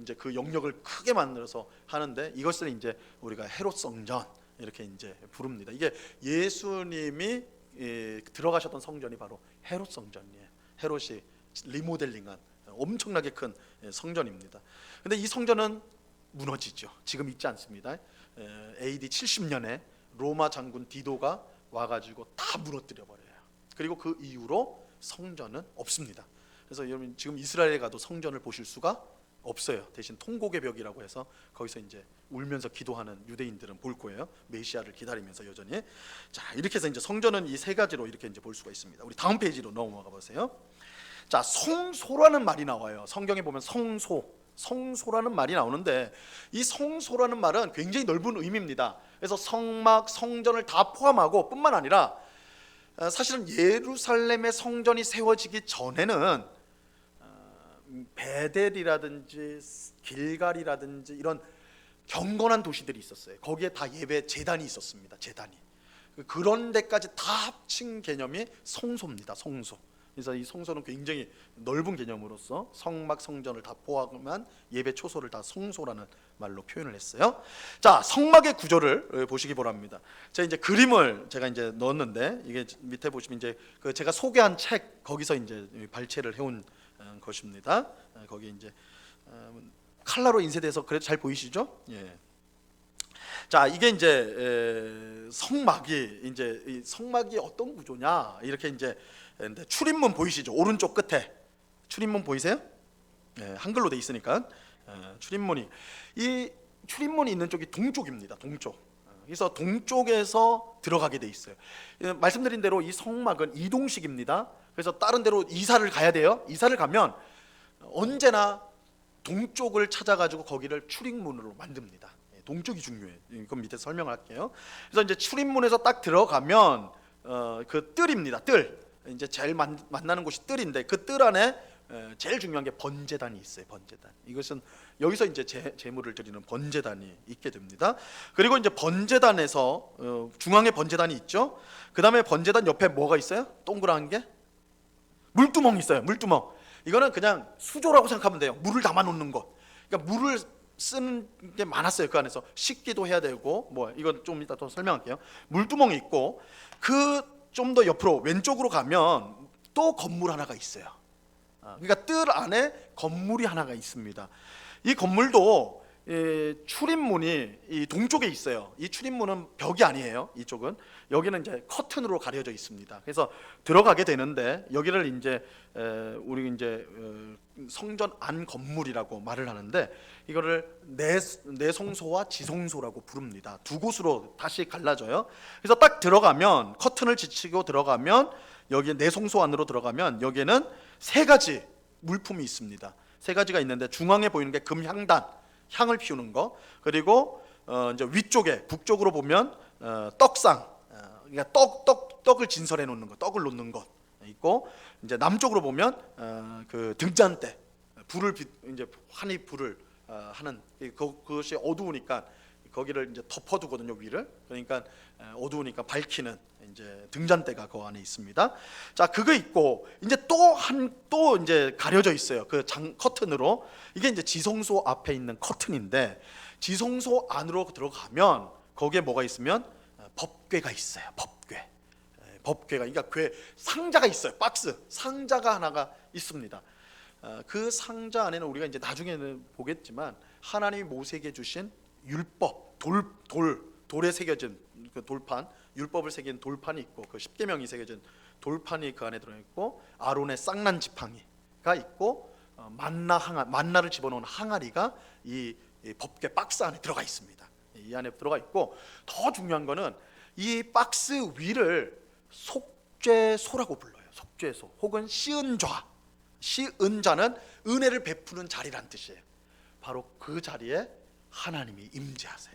이제 그 영역을 크게 만들어서 하는데, 이것을 이제 우리가 헤롯 성전 이렇게 이제 부릅니다. 이게 예수님이 들어가셨던 성전이 바로 헤롯 성전이에요. 헤롯이 리모델링한 엄청나게 큰 성전입니다. 근데 이 성전은 무너지죠. 지금 있지 않습니다. AD 70년에 로마 장군 디도가 와가지고 다 무너뜨려 버려요. 그리고 그 이후로 성전은 없습니다. 그래서 여러분 지금 이스라엘에 가도 성전을 보실 수가 없어요. 대신 통곡의 벽이라고 해서 거기서 이제 울면서 기도하는 유대인들은 볼 거예요. 메시아를 기다리면서 여전히. 자, 이렇게 해서 이제 성전은 이 세 가지로 이렇게 이제 볼 수가 있습니다. 우리 다음 페이지로 넘어가 보세요. 자, 성소라는 말이 나와요. 성경에 보면 성소라는 말이 나오는데, 이 성소라는 말은 굉장히 넓은 의미입니다. 그래서 성막, 성전을 다 포함하고 뿐만 아니라 사실은 예루살렘의 성전이 세워지기 전에는 베델이라든지 길갈이라든지 이런 경건한 도시들이 있었어요. 거기에 다 예배 제단이 있었습니다. 제단이. 그런 데까지 다 합친 개념이 성소입니다. 성소. 그래서 이 성소는 굉장히 넓은 개념으로서 성막, 성전을 다 포함한 예배 초소를 다 성소라는 말로 표현을 했어요. 자, 성막의 구조를 보시기 바랍니다. 제가 이제 그림을 제가 이제 넣었는데, 이게 밑에 보시면 이제 그 제가 소개한 책 거기서 이제 발췌를 해온 것입니다. 거기 이제 칼라로 인쇄돼서 그래도 잘 보이시죠? 예. 자, 이게 이제 성막이 어떤 구조냐, 이렇게 이제 출입문 보이시죠? 오른쪽 끝에 출입문 보이세요? 예, 한글로 돼 있으니까. 출입문이, 이 출입문이 있는 쪽이 동쪽입니다. 동쪽. 그래서 동쪽에서 들어가게 돼 있어요. 말씀드린 대로 이 성막은 이동식입니다. 그래서 다른 데로 이사를 가야 돼요. 이사를 가면 언제나 동쪽을 찾아가지고 거기를 출입문으로 만듭니다. 동쪽이 중요해요. 이건 밑에 설명할게요. 그래서 이제 출입문에서 딱 들어가면 그 뜰입니다. 뜰. 이제 제일 만나는 곳이 뜰인데 그 뜰 안에 제일 중요한 게 번제단이 있어요. 번제단. 이것은 여기서 이제 제물을 드리는 번제단이 있게 됩니다. 그리고 이제 번제단에서 중앙에 번제단이 있죠. 그 다음에 번제단 옆에 뭐가 있어요? 동그란 게 물두멍이 있어요. 물두멍. 이거는 그냥 수조라고 생각하면 돼요. 물을 담아 놓는 것. 그러니까 물을 쓰는 게 많았어요. 그 안에서 씻기도 해야 되고 뭐 이건 좀 이따 더 설명할게요. 물두멍이 있고 그 좀 더 옆으로 왼쪽으로 가면 또 건물 하나가 있어요. 그러니까 뜰 안에 건물이 하나가 있습니다. 이 건물도 출입문이 이 동쪽에 있어요. 이 출입문은 벽이 아니에요. 이쪽은 여기는 이제 커튼으로 가려져 있습니다. 그래서 들어가게 되는데 여기를 이제 우리 이제 성전 안 건물이라고 말을 하는데 이거를 내성소와 지성소라고 부릅니다. 두 곳으로 다시 갈라져요. 그래서 딱 들어가면 커튼을 지치고 들어가면 여기 내성소 안으로 들어가면 여기에는 세 가지 물품이 있습니다. 세 가지가 있는데 중앙에 보이는 게 금향단, 향을 피우는 거. 그리고 이제 위쪽에 북쪽으로 보면 떡상, 그러니까 떡을 진설해 놓는 거, 떡을 놓는 것 있고, 이제 남쪽으로 보면 그 등잔대, 불을 이제 환히 불을 하는 그것이 어두우니까 거기를 이제 덮어두거든요, 위를. 그러니까 어두우니까 밝히는 이제 등잔대가 그 안에 있습니다. 자, 그거 있고 이제 또 이제 가려져 있어요. 그 커튼으로. 이게 이제 지성소 앞에 있는 커튼인데 지성소 안으로 들어가면 거기에 뭐가 있으면 법궤가 있어요. 법궤가 그러니까 상자가 있어요. 박스 상자가 하나가 있습니다. 그 상자 안에는 우리가 이제 나중에는 보겠지만 하나님이 모세에게 주신 율법, 돌에 새겨진 그 돌판, 율법을 새긴 돌판이 있고 그 십계명이 새겨진 돌판이 그 안에 들어 있고 아론의 쌍난 지팡이가 있고 만나를 집어넣은 항아리가 이 법궤 박스 안에 들어가 있습니다. 이 안에 들어가 있고 더 중요한 거는 이 박스 위를 속죄소라고 불러요. 속죄소 혹은 시은좌. 시은좌는 은혜를 베푸는 자리란 뜻이에요. 바로 그 자리에 하나님이 임재하세요.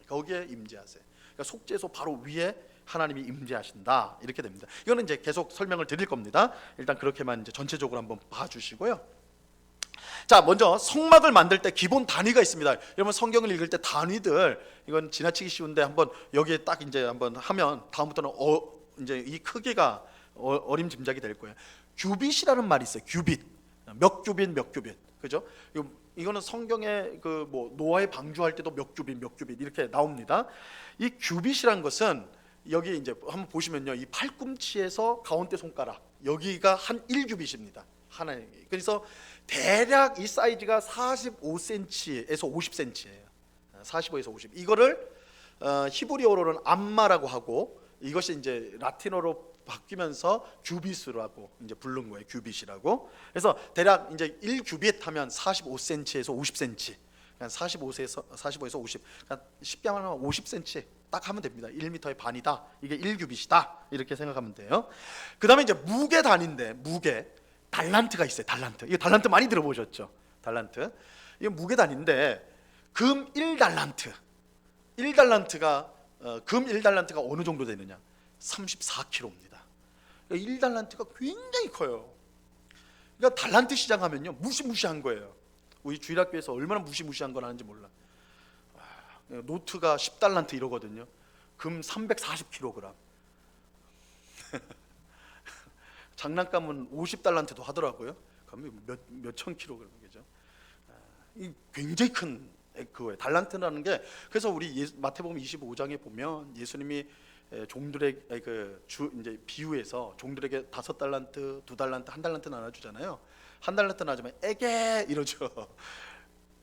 거기에 임재하세요. 그러니까 속죄소 바로 위에 하나님이 임재하신다 이렇게 됩니다. 이거는 이제 계속 설명을 드릴 겁니다. 일단 그렇게만 이제 전체적으로 한번 봐주시고요. 자, 먼저 성막을 만들 때 기본 단위가 있습니다. 여러분 성경을 읽을 때 단위들 이건 지나치기 쉬운데 한번 여기에 딱 이제 한번 하면 다음부터는 이제 이 크기가 어림짐작이 될 거예요. 규빗이라는 말이 있어요. 규빗. 몇 규빗. 그죠? 이거는 성경에 그 뭐 노아의 방주할 때도 몇 규빗 이렇게 나옵니다. 이 규빗이란 것은 여기 이제 한번 보시면요. 이 팔꿈치에서 가운데 손가락 여기가 한 1규빗입니다. 하나에. 그래서 대략 이 사이즈가 45cm에서 50cm예요. 45에서 50. 이거를 히브리어로는 암마라고 하고 이것이 이제 라틴어로 바뀌면서 규빗이라고 이제 부른 거예요. 규빗이라고. 그래서 대략 이제 1규빗 하면 45cm에서 50cm. 그러니까 45에서 50. 그러니까 쉽게 말하면 50cm 딱 하면 됩니다. 1m의 반이다. 이게 1규빗이다. 이렇게 생각하면 돼요. 그다음에 이제 무게 단위인데 무게 달란트가 있어요. 달란트. 이거 달란트 많이 들어보셨죠? 달란트. 이거 무게 단위인데 금 1달란트. 1달란트가 금 1달란트가 어느 정도 되느냐? 34kg입니다. 1달란트가 굉장히 커요. 그러니까 달란트 시장 하면요 무시무시한 거예요. 우리 주일학교에서 얼마나 무시무시한 걸 하는지 몰라. 노트가 10달란트 이러거든요. 금 340kg. 장난감은 50달란트도 하더라고요. 그러면 몇천 킬로그램이죠. 이 굉장히 큰 그거예요. 달란트라는 게 그래서 우리 마태복음 25장에 보면 예수님이 종들의 이제 비유에서 종들에게 5달란트, 2달란트, 1달란트 나눠주잖아요. 1달란트 나눠주면 에게 이러죠.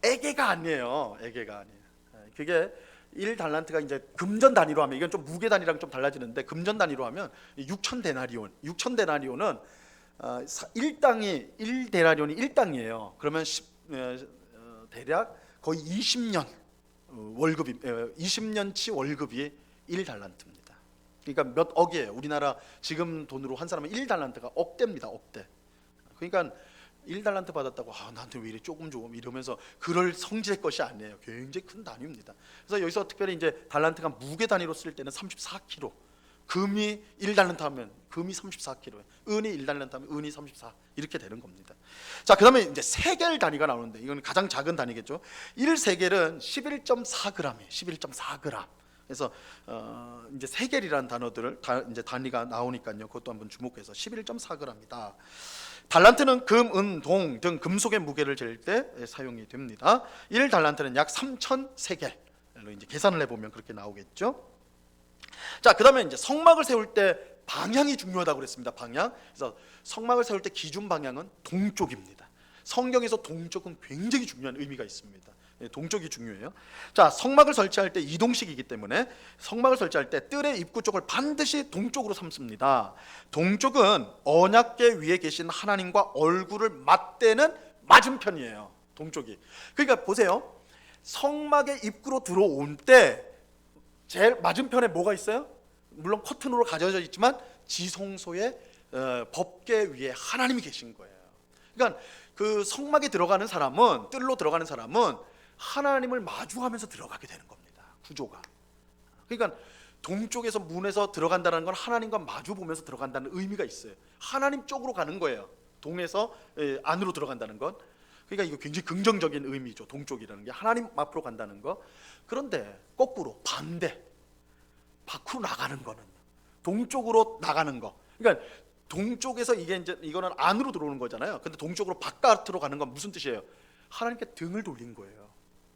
에게가 아니에요. 에게가 아니에요. 그게 1달란트가 이제 금전 단위로 하면 이건 좀 무게 단위랑 좀 달라지는데 금전 단위로 하면 6,000데나리온. 6,000데나리온은 1데나리온이 1당이에요. 그러면 대략 거의 20년 월급이 20년치 월급이 1달란트입니다. 그러니까 몇 억이에요. 우리나라 지금 돈으로 한 사람은 1달란트가 억대입니다. 억대. 그러니까 1달란트 받았다고 나한테 왜 이래 조금 이러면서 그럴 성질의 것이 아니에요. 굉장히 큰 단위입니다. 그래서 여기서 특별히 이제 달란트가 무게 단위로 쓸 때는 34kg. 금이 1달란트 하면 금이 34kg, 은이 1달란트 하면 은이 34, 이렇게 되는 겁니다. 자, 그다음에 이제 세겔 단위가 나오는데 이건 가장 작은 단위겠죠. 1세겔은 11.4g이에요. 11.4g. 그래서 이제 세겔이라는 단어들을 이제 단위가 나오니까요. 그것도 한번 주목해서 11.4g이다. 달란트는 금, 은, 동 등 금속의 무게를 잴 때 사용이 됩니다. 1달란트는 약 3,000세겔로 이제 계산을 해보면 그렇게 나오겠죠. 자, 그다음에 이제 성막을 세울 때 방향이 중요하다고 그랬습니다. 방향. 그래서 성막을 세울 때 기준 방향은 동쪽입니다. 성경에서 동쪽은 굉장히 중요한 의미가 있습니다. 동쪽이 중요해요. 자, 성막을 설치할 때 이동식이기 때문에 성막을 설치할 때 뜰의 입구 쪽을 반드시 동쪽으로 삼습니다. 동쪽은 언약궤 위에 계신 하나님과 얼굴을 맞대는 맞은편이에요. 동쪽이. 그러니까 보세요. 성막의 입구로 들어올 때 제일 맞은편에 뭐가 있어요? 물론 커튼으로 가져져 있지만 지성소의 법궤 위에 하나님이 계신 거예요. 그러니까 그 성막에 들어가는 사람은, 뜰로 들어가는 사람은 하나님을 마주하면서 들어가게 되는 겁니다. 구조가. 그러니까 동쪽에서 문에서 들어간다는 건 하나님과 마주 보면서 들어간다는 의미가 있어요. 하나님 쪽으로 가는 거예요. 동에서 안으로 들어간다는 건. 그러니까 이거 굉장히 긍정적인 의미죠. 동쪽이라는 게 하나님 앞으로 간다는 거. 그런데 거꾸로 반대, 밖으로 나가는 거는 동쪽으로 나가는 거. 그러니까 동쪽에서 이거는 안으로 들어오는 거잖아요. 근데 동쪽으로 바깥으로 가는 건 무슨 뜻이에요? 하나님께 등을 돌린 거예요.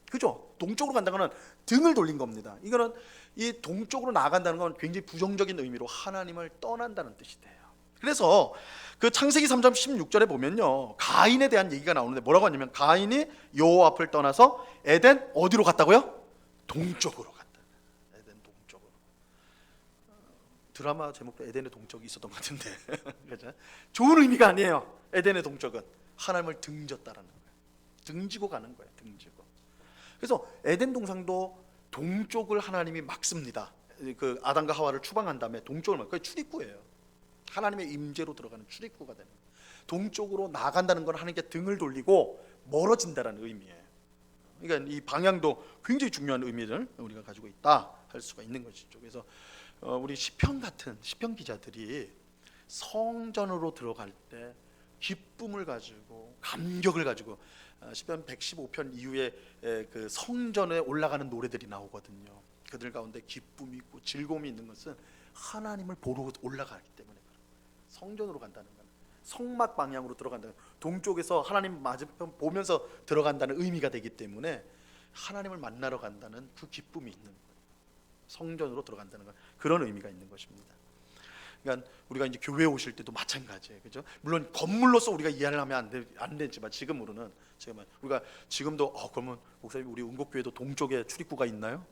그죠? 동쪽으로 간다는 건 등을 돌린 겁니다. 이거는 이 동쪽으로 나간다는 건 굉장히 부정적인 의미로 하나님을 떠난다는 뜻이 돼요. 그래서 그 창세기 3장 16절에 보면요, 가인에 대한 얘기가 나오는데 뭐라고 하냐면 가인이 여호와 앞을 떠나서 에덴 어디로 갔다고요? 동쪽으로 갔다. 에덴 동쪽으로. 드라마 제목도 에덴의 동쪽이 있었던 것 같은데 그죠? 좋은 의미가 아니에요. 에덴의 동쪽은 하나님을 등졌다라는 거예요. 등지고 가는 거예요. 등지고. 그래서 에덴 동상도 동쪽을 하나님이 막습니다. 그 아담과 하와를 추방한 다음에 동쪽을 막, 그게 출입구예요. 하나님의 임재로 들어가는 출입구가 되는 거예요. 동쪽으로 나간다는 건 하나님께 등을 돌리고 멀어진다는 의미예요. 그러니까 이 방향도 굉장히 중요한 의미를 우리가 가지고 있다 할 수가 있는 것이죠. 그래서 우리 시편 같은 시편 기자들이 성전으로 들어갈 때 기쁨을 가지고 감격을 가지고 시편 115편 이후에 그 성전에 올라가는 노래들이 나오거든요. 그들 가운데 기쁨이 있고 즐거움이 있는 것은 하나님을 보러 올라가기 때문에 성전으로 간다는 건 성막 방향으로 들어간다는, 동쪽에서 하나님 맞은편 보면서 들어간다는 의미가 되기 때문에 하나님을 만나러 간다는 그 기쁨이 있는 거예요. 성전으로 들어간다는 건 그런 의미가 있는 것입니다. 그러니까 우리가 이제 교회 오실 때도 마찬가지예요, 그죠? 물론 건물로서 우리가 이해를 하면 안 되지만 지금으로는 우리가 지금도 그러면 목사님 우리 운곡교회도 동쪽에 출입구가 있나요?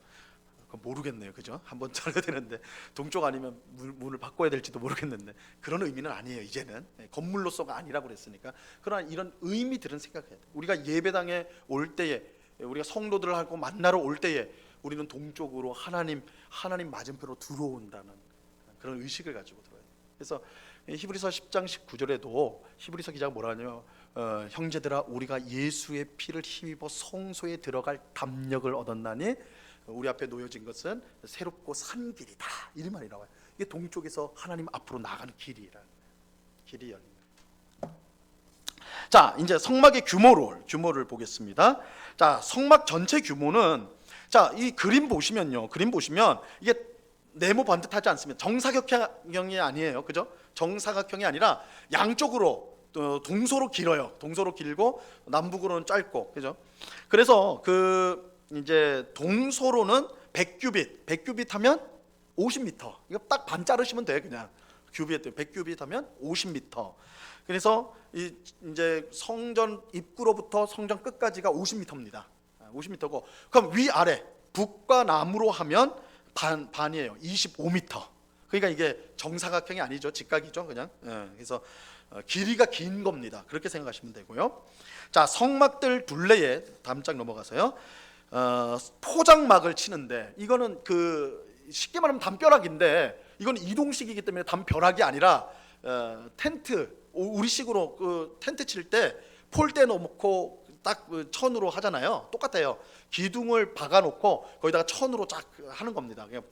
모르겠네요, 그죠? 한번 찾아야 되는데 동쪽 아니면 문을 바꿔야 될지도 모르겠는데 그런 의미는 아니에요. 이제는 건물로서가 아니라고 그랬으니까. 그러나 이런 의미들은 생각해야 돼. 우리가 예배당에 올 때에, 우리가 성도들을 하고 만나러 올 때에 우리는 동쪽으로 하나님 맞은편으로 들어온다는 그런 의식을 가지고 들어요. 그래서 히브리서 10장 19절에도 히브리서 기자가 뭐라 하냐면 형제들아 우리가 예수의 피를 힘입어 성소에 들어갈 담력을 얻었나니 우리 앞에 놓여진 것은 새롭고 산 길이다, 이 말이 나와요. 이게 동쪽에서 하나님 앞으로 나가는 길이 열립니다. 자, 이제 성막의 규모를 보겠습니다. 자, 성막 전체 규모는, 자, 이 그림 보시면 이게 네모 반듯하지 않습니다. 정사각형이 아니에요, 그죠? 정사각형이 아니라 양쪽으로 동서로 길어요. 동서로 길고 남북으로는 짧고, 그죠? 그래서 그 이제 동서로는 100규빗 하면 50m. 이거 딱 반 자르시면 돼, 그냥. 100규빗 하면 50m. 그래서 이제 성전 입구로부터 성전 끝까지가 50m입니다. 50m고, 그럼 위아래 북과 남으로 하면 반이에요. 25m. 그러니까 이게 정사각형이 아니죠. 직각이죠, 그냥. 그래서 길이가 긴 겁니다. 그렇게 생각하시면 되고요. 자, 성막들 둘레에 다음 장 넘어가서요. 포장막을 치는데 이거는 그 쉽게 말하면 담벼락인데 이건 이동식이기 때문에 담벼락이 아니라 텐트, 우리식으로 그 텐트 칠 때 폴대 놓고 딱 천으로 하잖아요. 똑같아요. 기둥을 박아놓고 거기다가 천으로 쫙 하는 겁니다. 그냥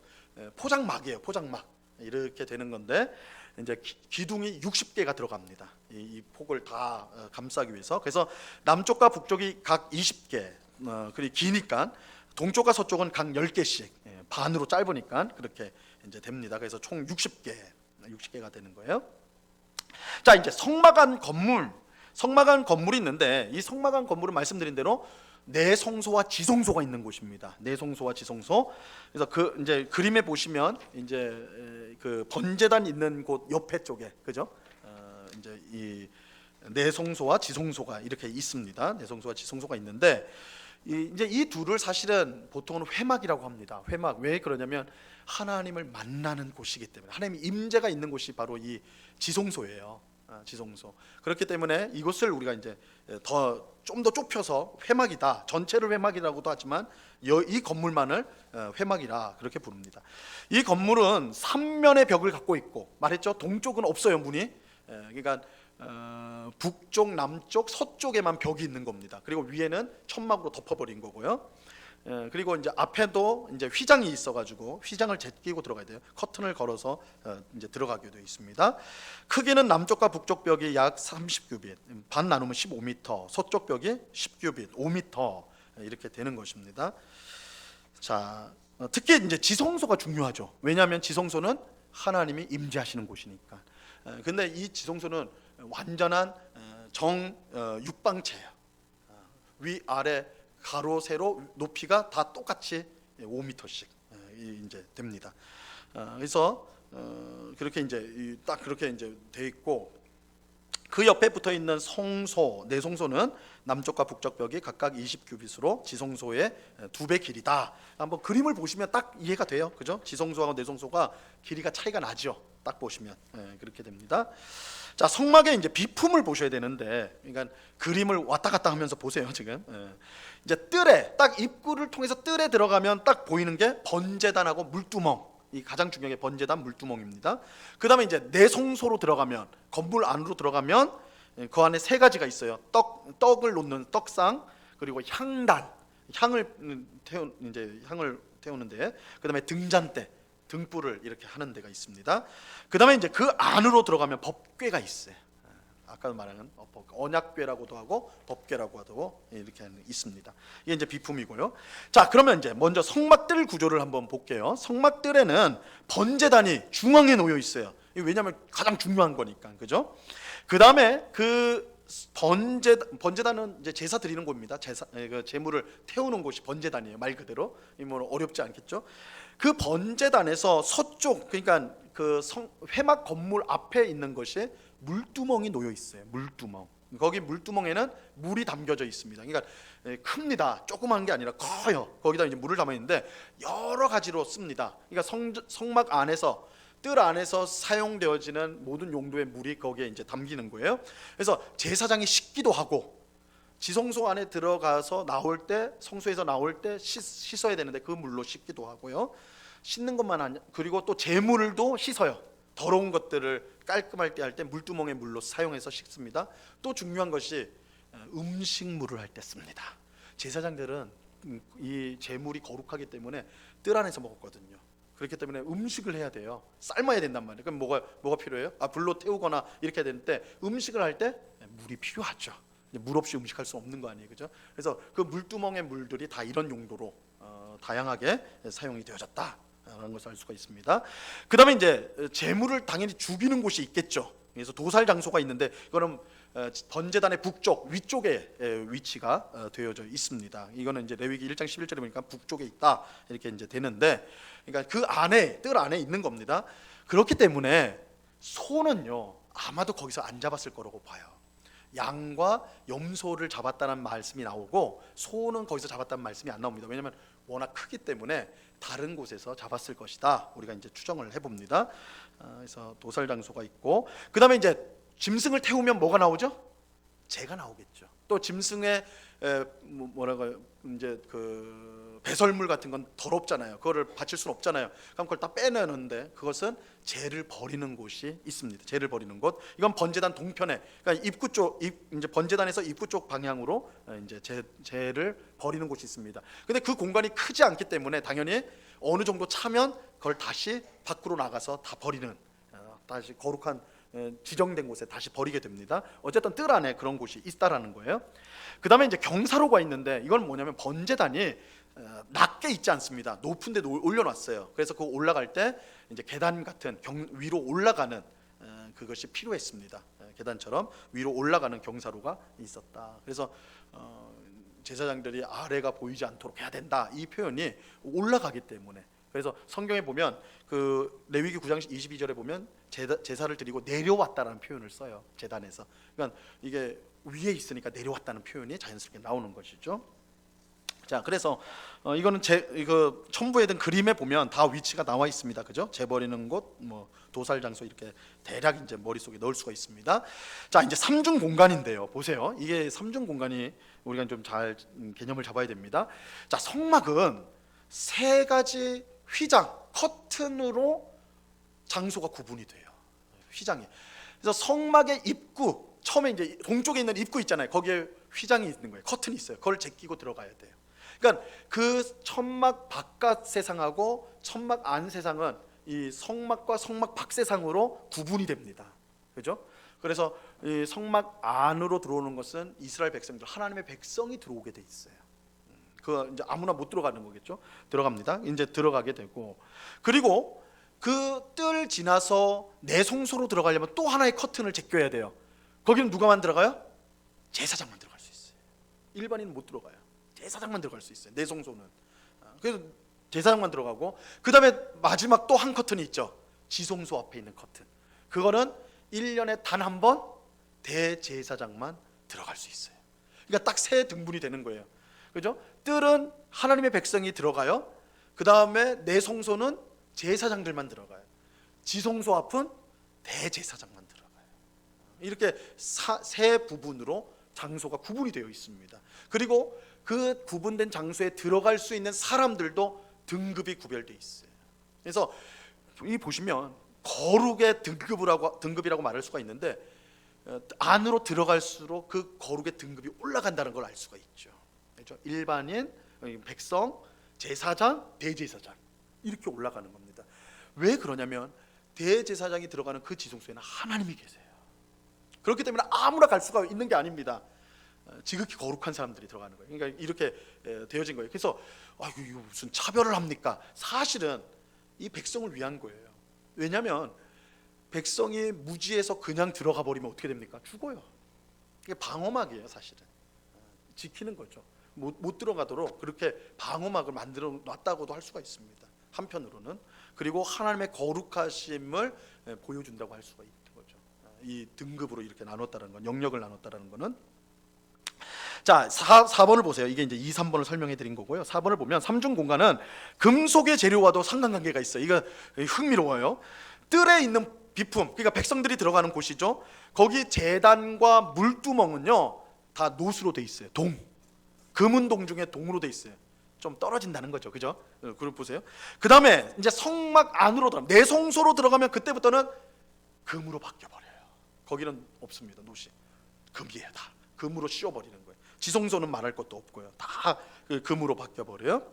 포장막이에요. 포장막. 이렇게 되는 건데 이제 기둥이 60개가 들어갑니다. 이 폭을 다 감싸기 위해서. 그래서 남쪽과 북쪽이 각 20개. 그리고 기니까 동쪽과 서쪽은 각 10개씩 반으로 짧으니까 그렇게 이제 됩니다. 그래서 총 60개가 되는 거예요. 자, 이제 성막안 건물이 있는데 이 성막안 건물은 말씀드린 대로 내성소와 지성소가 있는 곳입니다. 내성소와 지성소. 그래서 그 이제 그림에 보시면 이제 그 번제단 있는 곳 옆에 쪽에, 그죠? 이제 이 내성소와 지성소가 이렇게 있습니다. 내성소와 지성소가 있는데 이제 이 둘을 사실은 보통은 회막이라고 합니다. 회막. 왜 그러냐면 하나님을 만나는 곳이기 때문에, 하나님의 임재가 있는 곳이 바로 이 지성소예요. 지성소. 그렇기 때문에 이곳을 우리가 이제 좀 더 좁혀서 회막이다, 전체를 회막이라고도 하지만 이 건물만을 회막이라 그렇게 부릅니다. 이 건물은 3면의 벽을 갖고 있고, 말했죠, 동쪽은 없어요, 문이. 그러니까 북쪽, 남쪽, 서쪽에만 벽이 있는 겁니다. 그리고 위에는 천막으로 덮어버린 거고요. 그리고 이제 앞에도 이제 휘장이 있어가지고 휘장을 제끼고 들어가야 돼요. 커튼을 걸어서 이제 들어가게 되어 있습니다. 크기는 남쪽과 북쪽 벽이 약 30규빗, 반 나누면 15m, 서쪽 벽이 10규빗, 5m 이렇게 되는 것입니다. 자, 특히 이제 지성소가 중요하죠. 왜냐하면 지성소는 하나님이 임재하시는 곳이니까. 근데 이 지성소는 완전한 육방체예요. 위 아래 가로 세로 높이가 다 똑같이 5m씩 이제 됩니다. 그래서 그렇게 이제 딱 그렇게 이제 돼 있고, 그 옆에 붙어 있는 성소, 내성소는 남쪽과 북쪽 벽이 각각 20규빗으로 지성소의 2배 길이다. 한번 그림을 보시면 딱 이해가 돼요, 그죠? 지성소하고 내성소가 길이가 차이가 나죠. 딱 보시면 그렇게 됩니다. 자, 성막의 이제 비품을 보셔야 되는데, 그러니까 그림을 왔다 갔다 하면서 보세요. 지금 이제 뜰에 딱 입구를 통해서 뜰에 들어가면 딱 보이는 게 번제단하고 물두멍, 이 가장 중요한 게 번제단 물두멍입니다. 그 다음에 이제 내성소로 들어가면, 건물 안으로 들어가면 그 안에 3가지가 있어요. 떡을 놓는 떡상, 그리고 향단, 향을 태우는데, 그 다음에 등잔대, 등불을 이렇게 하는 데가 있습니다. 그 다음에 이제 그 안으로 들어가면 법궤가 있어요. 아까 말하는 언약궤라고도 하고 법궤라고 하고 이렇게 있습니다. 이게 이제 비품이고요. 자, 그러면 이제 먼저 성막뜰 구조를 한번 볼게요. 성막뜰에는 번제단이 중앙에 놓여 있어요. 왜냐하면 가장 중요한 거니까, 그죠? 그 다음에 그 번제단은 이제 제사 드리는 곳입니다. 제물을 태우는 곳이 번제단이에요. 말 그대로. 뭐 어렵지 않겠죠? 그 번제단에서 서쪽, 그러니까 그 회막 건물 앞에 있는 것이 물두멍이 놓여 있어요. 물두멍. 거기 물두멍에는 물이 담겨져 있습니다. 그러니까 큽니다. 조그만 게 아니라 커요. 거기다 이제 물을 담아 있는데 여러 가지로 씁니다. 그러니까 성막 안에서, 뜰 안에서 사용되어지는 모든 용도의 물이 거기에 이제 담기는 거예요. 그래서 제사장이 씻기도 하고, 지성소 안에 들어가서 나올 때, 성소에서 나올 때 씻어야 되는데 그 물로 씻기도 하고요. 씻는 것만 아니라, 그리고 또 제물도 씻어요. 더러운 것들을 깔끔할 때 할 때 물두멍의 물로 사용해서 씻습니다. 또 중요한 것이 음식물을 할 때 씁니다. 제사장들은 이 제물이 거룩하기 때문에 뜰 안에서 먹었거든요. 그렇기 때문에 음식을 해야 돼요. 삶아야 된단 말이에요. 그럼 뭐가 필요해요? 불로 태우거나 이렇게 되는데, 음식을 할 때 물이 필요하죠. 물 없이 음식할 수 없는 거 아니에요, 그죠? 그래서 그 물두멍의 물들이 다 이런 용도로 다양하게 사용이 되어졌다 라는 것을 알 수가 있습니다. 그 다음에 이제 제물을 당연히 죽이는 곳이 있겠죠. 그래서 도살 장소가 있는데, 이거는 번제단의 북쪽 위쪽에 위치가 되어져 있습니다. 이거는 이제 레위기 1장 11절에 보니까 북쪽에 있다 이렇게 이제 되는데, 그러니까 그 안에, 뜰 안에 있는 겁니다. 그렇기 때문에 소는요 아마도 거기서 안 잡았을 거라고 봐요. 양과 염소를 잡았다는 말씀이 나오고 소는 거기서 잡았다는 말씀이 안 나옵니다. 왜냐하면 워낙 크기 때문에 다른 곳에서 잡았을 것이다. 우리가 이제 추정을 해봅니다. 그래서 도살 장소가 있고, 그 다음에 이제 짐승을 태우면 뭐가 나오죠? 재가 나오겠죠. 또 짐승의 이제 그 배설물 같은 건 더럽잖아요. 그거를 바칠 수는 없잖아요. 그럼 그걸 다 빼내는데, 그것은 재를 버리는 곳이 있습니다. 재를 버리는 곳. 이건 번제단 동편에, 그러니까 입구 쪽, 이제 번제단에서 입구 쪽 방향으로 이제 재를 버리는 곳이 있습니다. 근데 그 공간이 크지 않기 때문에 당연히 어느 정도 차면 그걸 다시 밖으로 나가서 다 버리는, 다시 거룩한 지정된 곳에 다시 버리게 됩니다. 어쨌든 뜰 안에 그런 곳이 있다라는 거예요. 그 다음에 이제 경사로가 있는데, 이건 뭐냐면 번제단이 낮게 있지 않습니다. 높은 데 올려놨어요. 그래서 그 올라갈 때 이제 계단 같은 위로 올라가는 그것이 필요했습니다. 계단처럼 위로 올라가는 경사로가 있었다. 그래서 제사장들이 아래가 보이지 않도록 해야 된다, 이 표현이 올라가기 때문에. 그래서 성경에 보면 그 레위기 9장 22절에 보면 제사를 드리고 내려왔다라는 표현을 써요. 제단에서. 그러니까 이게 위에 있으니까 내려왔다는 표현이 자연스럽게 나오는 것이죠. 자, 그래서 이거는 이거 첨부에 든 그림에 보면 다 위치가 나와 있습니다. 그죠? 재버리는 곳, 뭐 도살 장소, 이렇게 대략 이제 머릿속에 넣을 수가 있습니다. 자, 이제 삼중 공간인데요. 보세요. 이게 삼중 공간이 우리가 좀 잘 개념을 잡아야 됩니다. 자, 성막은 세 가지 휘장, 커튼으로 장소가 구분이 돼요. 휘장이. 그래서 성막의 입구, 처음에 이제 동쪽에 있는 입구 있잖아요. 거기에 휘장이 있는 거예요. 커튼이 있어요. 그걸 제끼고 들어가야 돼요. 그러니까 그 천막 바깥 세상하고 천막 안 세상은 이 성막과 성막 밖 세상으로 구분이 됩니다. 그죠? 그래서 이 성막 안으로 들어오는 것은 이스라엘 백성들, 하나님의 백성이 들어오게 돼 있어요. 그 이제 아무나 못 들어가는 거겠죠. 들어갑니다. 이제 들어가게 되고, 그리고 그 뜰 지나서 내성소로 들어가려면 또 하나의 커튼을 제껴야 돼요. 거기는 누가만 들어가요? 제사장만 들어갈 수 있어요. 일반인은 못 들어가요. 제사장만 들어갈 수 있어요. 내성소는. 그래서 제사장만 들어가고, 그 다음에 마지막 또 한 커튼이 있죠. 지성소 앞에 있는 커튼. 그거는 1년에 단 한 번 대제사장만 들어갈 수 있어요. 그러니까 딱 세 등분이 되는 거예요. 그죠? 뜰은 하나님의 백성이 들어가요. 그 다음에 내성소는 제사장들만 들어가요. 지성소 앞은 대제사장만 들어가요. 이렇게 세 부분으로 장소가 구분이 되어 있습니다. 그리고 그 구분된 장소에 들어갈 수 있는 사람들도 등급이 구별되어 있어요. 그래서 이 보시면 거룩의 등급이라고 말할 수가 있는데, 안으로 들어갈수록 그 거룩의 등급이 올라간다는 걸 알 수가 있죠. 그렇죠? 일반인, 백성, 제사장, 대제사장, 이렇게 올라가는 겁니다. 왜 그러냐면 대제사장이 들어가는 그 지성소에는 하나님이 계세요. 그렇기 때문에 아무나 갈 수가 있는 게 아닙니다. 지극히 거룩한 사람들이 들어가는 거예요. 그러니까 이렇게 되어진 거예요. 그래서 이거 무슨 차별을 합니까? 사실은 이 백성을 위한 거예요. 왜냐하면 백성이 무지해서 그냥 들어가 버리면 어떻게 됩니까? 죽어요. 이게 방어막이에요. 사실은 지키는 거죠. 못 들어가도록 그렇게 방어막을 만들어 놨다고도 할 수가 있습니다. 한편으로는. 그리고 하나님의 거룩하심을 보여준다고 할 수가 있는 거죠. 이 등급으로 이렇게 나눴다는 건, 영역을 나눴다는 거는. 자, 4번을 보세요. 이게 이제 2, 3번을 설명해 드린 거고요. 4번을 보면 삼중 공간은 금속의 재료와도 상관관계가 있어요. 이거 흥미로워요. 뜰에 있는 비품, 그러니까 백성들이 들어가는 곳이죠. 거기 제단과 물두멍은요 다 노수로 돼 있어요. 금은동 중에 동으로 돼 있어요. 좀 떨어진다는 거죠. 그죠? 그걸 보세요. 그 다음에 이제 성막 안으로 내성소로 들어가면 그때부터는 금으로 바뀌어 버려요. 거기는 없습니다. 노시 금이에요. 다 금으로 씌워버리는 거예요. 지성소는 말할 것도 없고요. 다 금으로 바뀌어 버려요.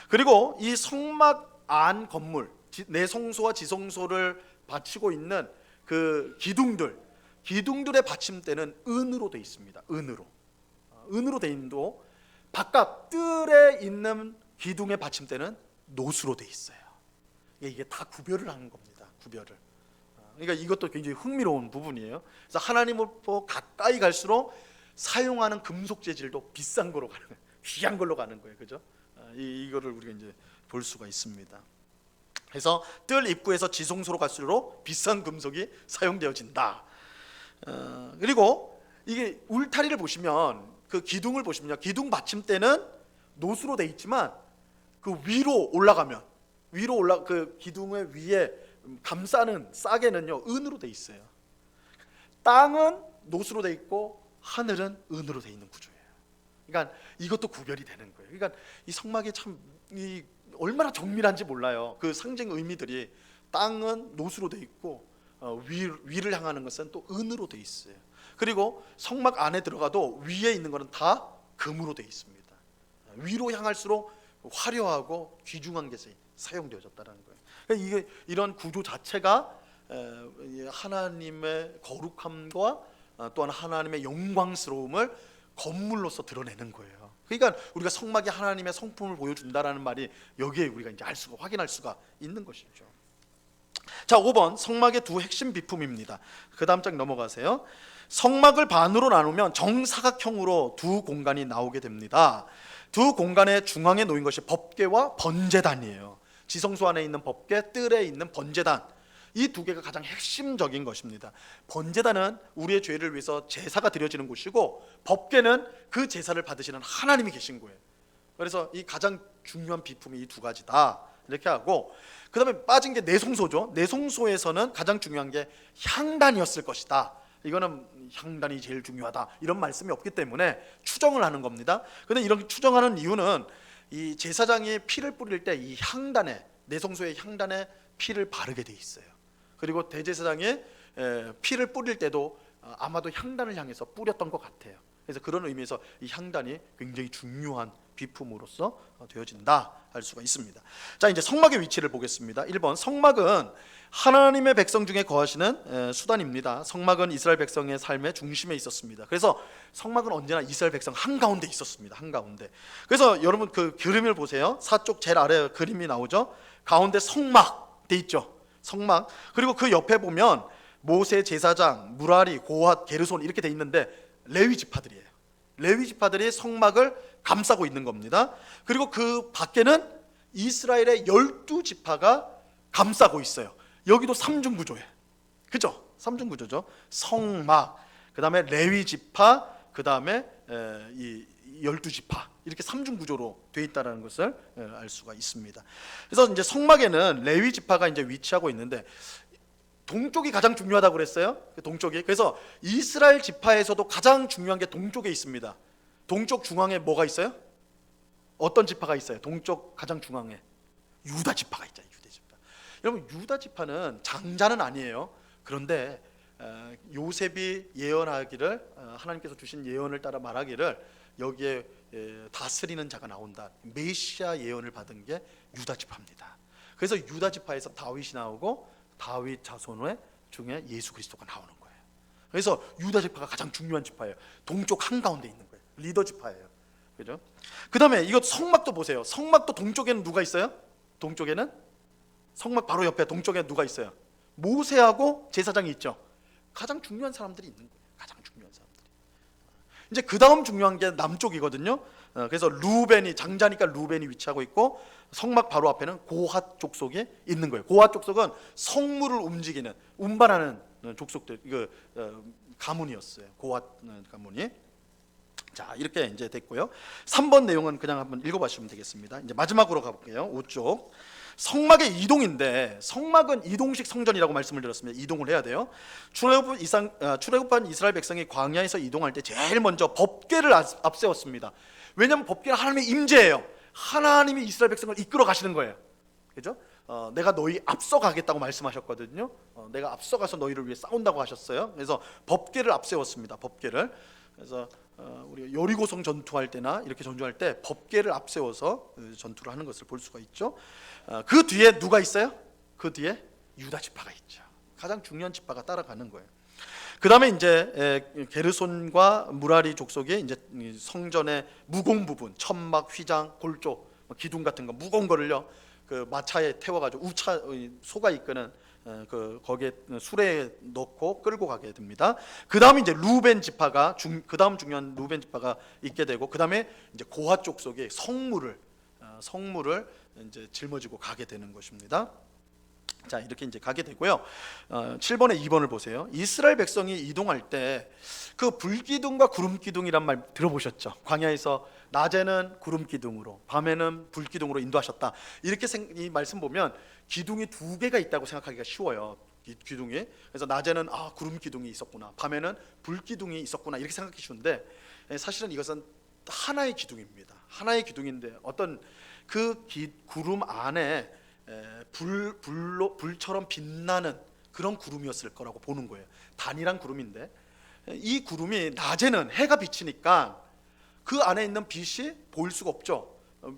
그리고 이 성막 안 건물, 내성소와 지성소를 받치고 있는 그 기둥들의 받침대는 은으로 돼 있습니다. 은으로 돼 있는도 바깥 뜰에 있는 기둥의 받침대는 노수로 돼 있어요. 이게 다 구별을 하는 겁니다. 구별을. 그러니까 이것도 굉장히 흥미로운 부분이에요. 그래서 하나님을 가까이 갈수록 사용하는 금속 재질도 비싼 거로 가는 거예요. 귀한 걸로 가는 거예요. 그죠? 이거를 우리가 이제 볼 수가 있습니다. 그래서 뜰 입구에서 지성소로 갈수록 비싼 금속이 사용되어진다. 그리고 이게 울타리를 보시면, 그 기둥을 보시면요, 기둥 받침대는 노수로 돼 있지만 그 위로 올라가면 그 기둥의 위에 감싸는 싸개는요 은으로 돼 있어요. 땅은 노수로 돼 있고 하늘은 은으로 돼 있는 구조예요. 그러니까 이것도 구별이 되는 거예요. 그러니까 이 성막이 참 얼마나 정밀한지 몰라요. 그 상징 의미들이, 땅은 노수로 돼 있고 위를 향하는 것은 또 은으로 돼 있어요. 그리고 성막 안에 들어가도 위에 있는 것은 다 금으로 돼 있습니다. 위로 향할수록 화려하고 귀중한 것이 사용되어졌다는 거예요. 그러니까 이게 이런 구조 자체가 하나님의 거룩함과 또한 하나님의 영광스러움을 건물로서 드러내는 거예요. 그러니까 우리가 성막이 하나님의 성품을 보여준다라는 말이 여기에 우리가 이제 알 수가 확인할 수가 있는 것이죠. 자, 5번 성막의 두 핵심 비품입니다. 그 다음 장 넘어가세요. 성막을 반으로 나누면 정사각형으로 두 공간이 나오게 됩니다. 두 공간의 중앙에 놓인 것이 법궤와 번제단이에요. 지성소 안에 있는 법궤, 뜰에 있는 번제단, 이 두 개가 가장 핵심적인 것입니다. 번제단은 우리의 죄를 위해서 제사가 드려지는 곳이고, 법궤는 그 제사를 받으시는 하나님이 계신 거예요. 그래서 이 가장 중요한 비품이 이 두 가지다 이렇게 하고, 그 다음에 빠진 게 내송소죠. 내송소에서는 가장 중요한 게 향단이었을 것이다. 이거는 향단이 제일 중요하다 이런 말씀이 없기 때문에 추정을 하는 겁니다. 그런데 이렇게 추정하는 이유는 이 제사장이 피를 뿌릴 때 이 향단에, 내송소의 향단에 피를 바르게 돼 있어요. 그리고 대제사장이 피를 뿌릴 때도 아마도 향단을 향해서 뿌렸던 것 같아요. 그래서 그런 의미에서 이 향단이 굉장히 중요한 비품으로서 되어진다 할 수가 있습니다. 자, 이제 성막의 위치를 보겠습니다. 1번, 성막은 하나님의 백성 중에 거하시는 수단입니다. 성막은 이스라엘 백성의 삶의 중심에 있었습니다. 그래서 성막은 언제나 이스라엘 백성 한가운데 있었습니다. 한가운데. 그래서 여러분 그 그림을 보세요. 사쪽 제일 아래 그림이 나오죠. 가운데 성막 돼 있죠. 성막. 그리고 그 옆에 보면 모세, 제사장, 무라리, 고핫, 게르손 이렇게 돼 있는데 레위 지파들이에요. 레위 지파들이 성막을 감싸고 있는 겁니다. 그리고 그 밖에는 이스라엘의 12지파가 감싸고 있어요. 여기도 삼중구조예요. 그죠? 삼중구조죠. 성막, 그 다음에 레위 지파, 그 다음에 이 12지파, 이렇게 삼중구조로 되어 있다는 것을 알 수가 있습니다. 그래서 이제 성막에는 레위 지파가 이제 위치하고 있는데, 동쪽이 가장 동쪽이라고 그랬어요. 동쪽이. 그래서 이스라엘 지파에서도 가장 중요한 게 동쪽에 있습니다. 동쪽 중앙에 뭐가 있어요? 어떤 지파가 있어요? 동쪽 가장 중앙에 유다 지파가 있잖아요. 유다 지파. 여러분, 유다 지파는 장자는 아니에요. 그런데 요셉이 예언하기를, 하나님께서 주신 예언을 따라 말하기를 여기에 다스리는 자가 나온다, 메시아 예언을 받은 게 유다 지파입니다. 그래서 유다 지파에서 다윗이 나오고 다윗 자손의 중에 예수 그리스도가 나오는 거예요. 그래서 유다 지파가 가장 중요한 지파예요. 동쪽 한가운데 있는 거예요. 리더 지파예요. 그죠? 그 다음에 이거 성막도 보세요. 성막도 동쪽에는 누가 있어요? 동쪽에는 성막 바로 옆에 동쪽에 누가 있어요? 모세하고 제사장이 있죠. 가장 중요한 사람들이 있는 거예요. 가장 중요한 사람들이. 이제 그 다음 중요한 게 남쪽이거든요. 그래서 루벤이, 장자니까 루벤이 위치하고 있고, 성막 바로 앞에는 고핫 족속이 있는 거예요. 고핫 족속은 성물을 움직이는, 운반하는 족속들, 가문이었어요. 고핫 가문이. 자, 이렇게 이제 됐고요. 3번 내용은 그냥 한번 읽어보시면 되겠습니다. 이제 마지막으로 가볼게요. 5쪽. 성막의 이동인데, 성막은 이동식 성전이라고 말씀을 드렸습니다. 이동을 해야 돼요. 출애굽한 이스라엘 백성이 광야에서 이동할 때 제일 먼저 법궤를 앞세웠습니다. 왜냐하면 법궤는 하나님의 임재예요. 하나님이 이스라엘 백성을 이끌어 가시는 거예요. 그죠? 내가 너희 앞서가겠다고 말씀하셨거든요. 내가 앞서가서 너희를 위해 싸운다고 하셨어요. 그래서 법궤를 앞세웠습니다. 법궤를. 그래서 우리가 여리고성 전투할 때나 이렇게 전투할 때 법궤를 앞세워서 전투를 하는 것을 볼 수가 있죠. 그 뒤에 누가 있어요? 그 뒤에 유다 지파가 있죠. 가장 중요한 지파가 따라가는 거예요. 그 다음에 이제 게르손과 무라리 족속이 이제 성전의 무공 부분, 천막, 휘장, 골조, 기둥 같은 거 무거운 거를요, 그 마차에 태워가지고 우차, 소가 이끄는 거기에 수레에 넣고 끌고 가게 됩니다. 그 다음에 이제 루벤 지파가 그 다음 중요한 루벤 지파가 있게 되고, 그 다음에 이제 고핫 족속이 성물을 이제 짊어지고 가게 되는 것입니다. 자, 이렇게 이제 가게 되고요. 7번에 2번을 보세요. 이스라엘 백성이 이동할 때 그 불기둥과 구름기둥이란 말 들어보셨죠? 광야에서 낮에는 구름기둥으로, 밤에는 불기둥으로 인도하셨다. 이렇게 이 말씀 보면 기둥이 두 개가 있다고 생각하기가 쉬워요. 기둥이. 그래서 낮에는 구름기둥이 있었구나, 밤에는 불기둥이 있었구나, 이렇게 생각하기 쉬운데, 사실은 이것은 하나의 기둥입니다. 하나의 기둥인데 어떤 그 구름 안에 불처럼 빛나는 그런 구름이었을 거라고 보는 거예요. 단일한 구름인데, 이 구름이 낮에는 해가 비치니까 그 안에 있는 빛이 보일 수가 없죠.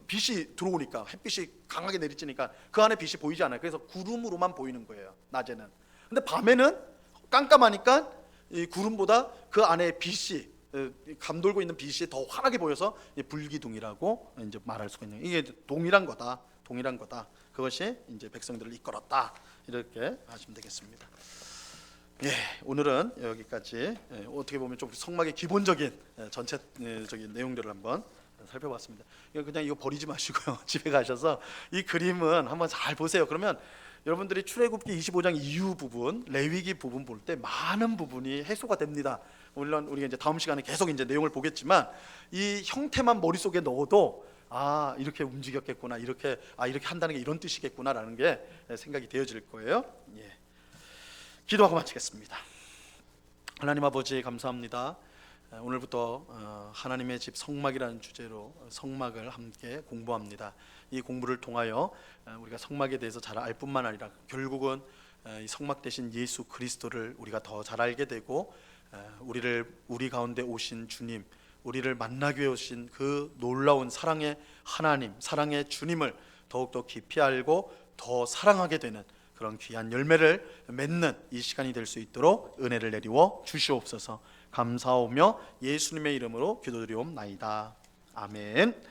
빛이 들어오니까 햇빛이 강하게 내리쬐니까 그 안에 빛이 보이지 않아요. 그래서 구름으로만 보이는 거예요, 낮에는. 근데 밤에는 깜깜하니까 이 구름보다 그 안에 빛이 감돌고 있는 빛이 더 환하게 보여서 불기둥이라고 이제 말할 수가 있는, 이게 동일한 거다. 그것이 이제 백성들을 이끌었다, 이렇게 하시면 되겠습니다. 예, 오늘은 여기까지 어떻게 보면 좀 성막의 기본적인 전체적인 내용들을 한번 살펴봤습니다. 그냥 이거 버리지 마시고요. 집에 가셔서 이 그림은 한번 잘 보세요. 그러면 여러분들이 출애굽기 25장 이후 부분, 레위기 부분 볼 때 많은 부분이 해소가 됩니다. 물론 우리가 이제 다음 시간에 계속 이제 내용을 보겠지만 이 형태만 머릿속에 넣어도 이렇게 움직였겠구나, 이렇게 한다는 게 이런 뜻이겠구나라는 게 생각이 되어질 거예요. 예. 기도하고 마치겠습니다. 하나님 아버지, 감사합니다. 오늘부터 하나님의 집 성막이라는 주제로 성막을 함께 공부합니다. 이 공부를 통하여 우리가 성막에 대해서 잘 알 뿐만 아니라 결국은 이 성막 대신 예수 그리스도를 우리가 더 잘 알게 되고, 우리 가운데 오신 주님, 우리를 만나기 위해 오신 그 놀라운 사랑의 하나님, 사랑의 주님을 더욱더 깊이 알고 더 사랑하게 되는 그런 귀한 열매를 맺는 이 시간이 될 수 있도록 은혜를 내리워 주시옵소서. 감사하며 예수님의 이름으로 기도드리옵나이다. 아멘.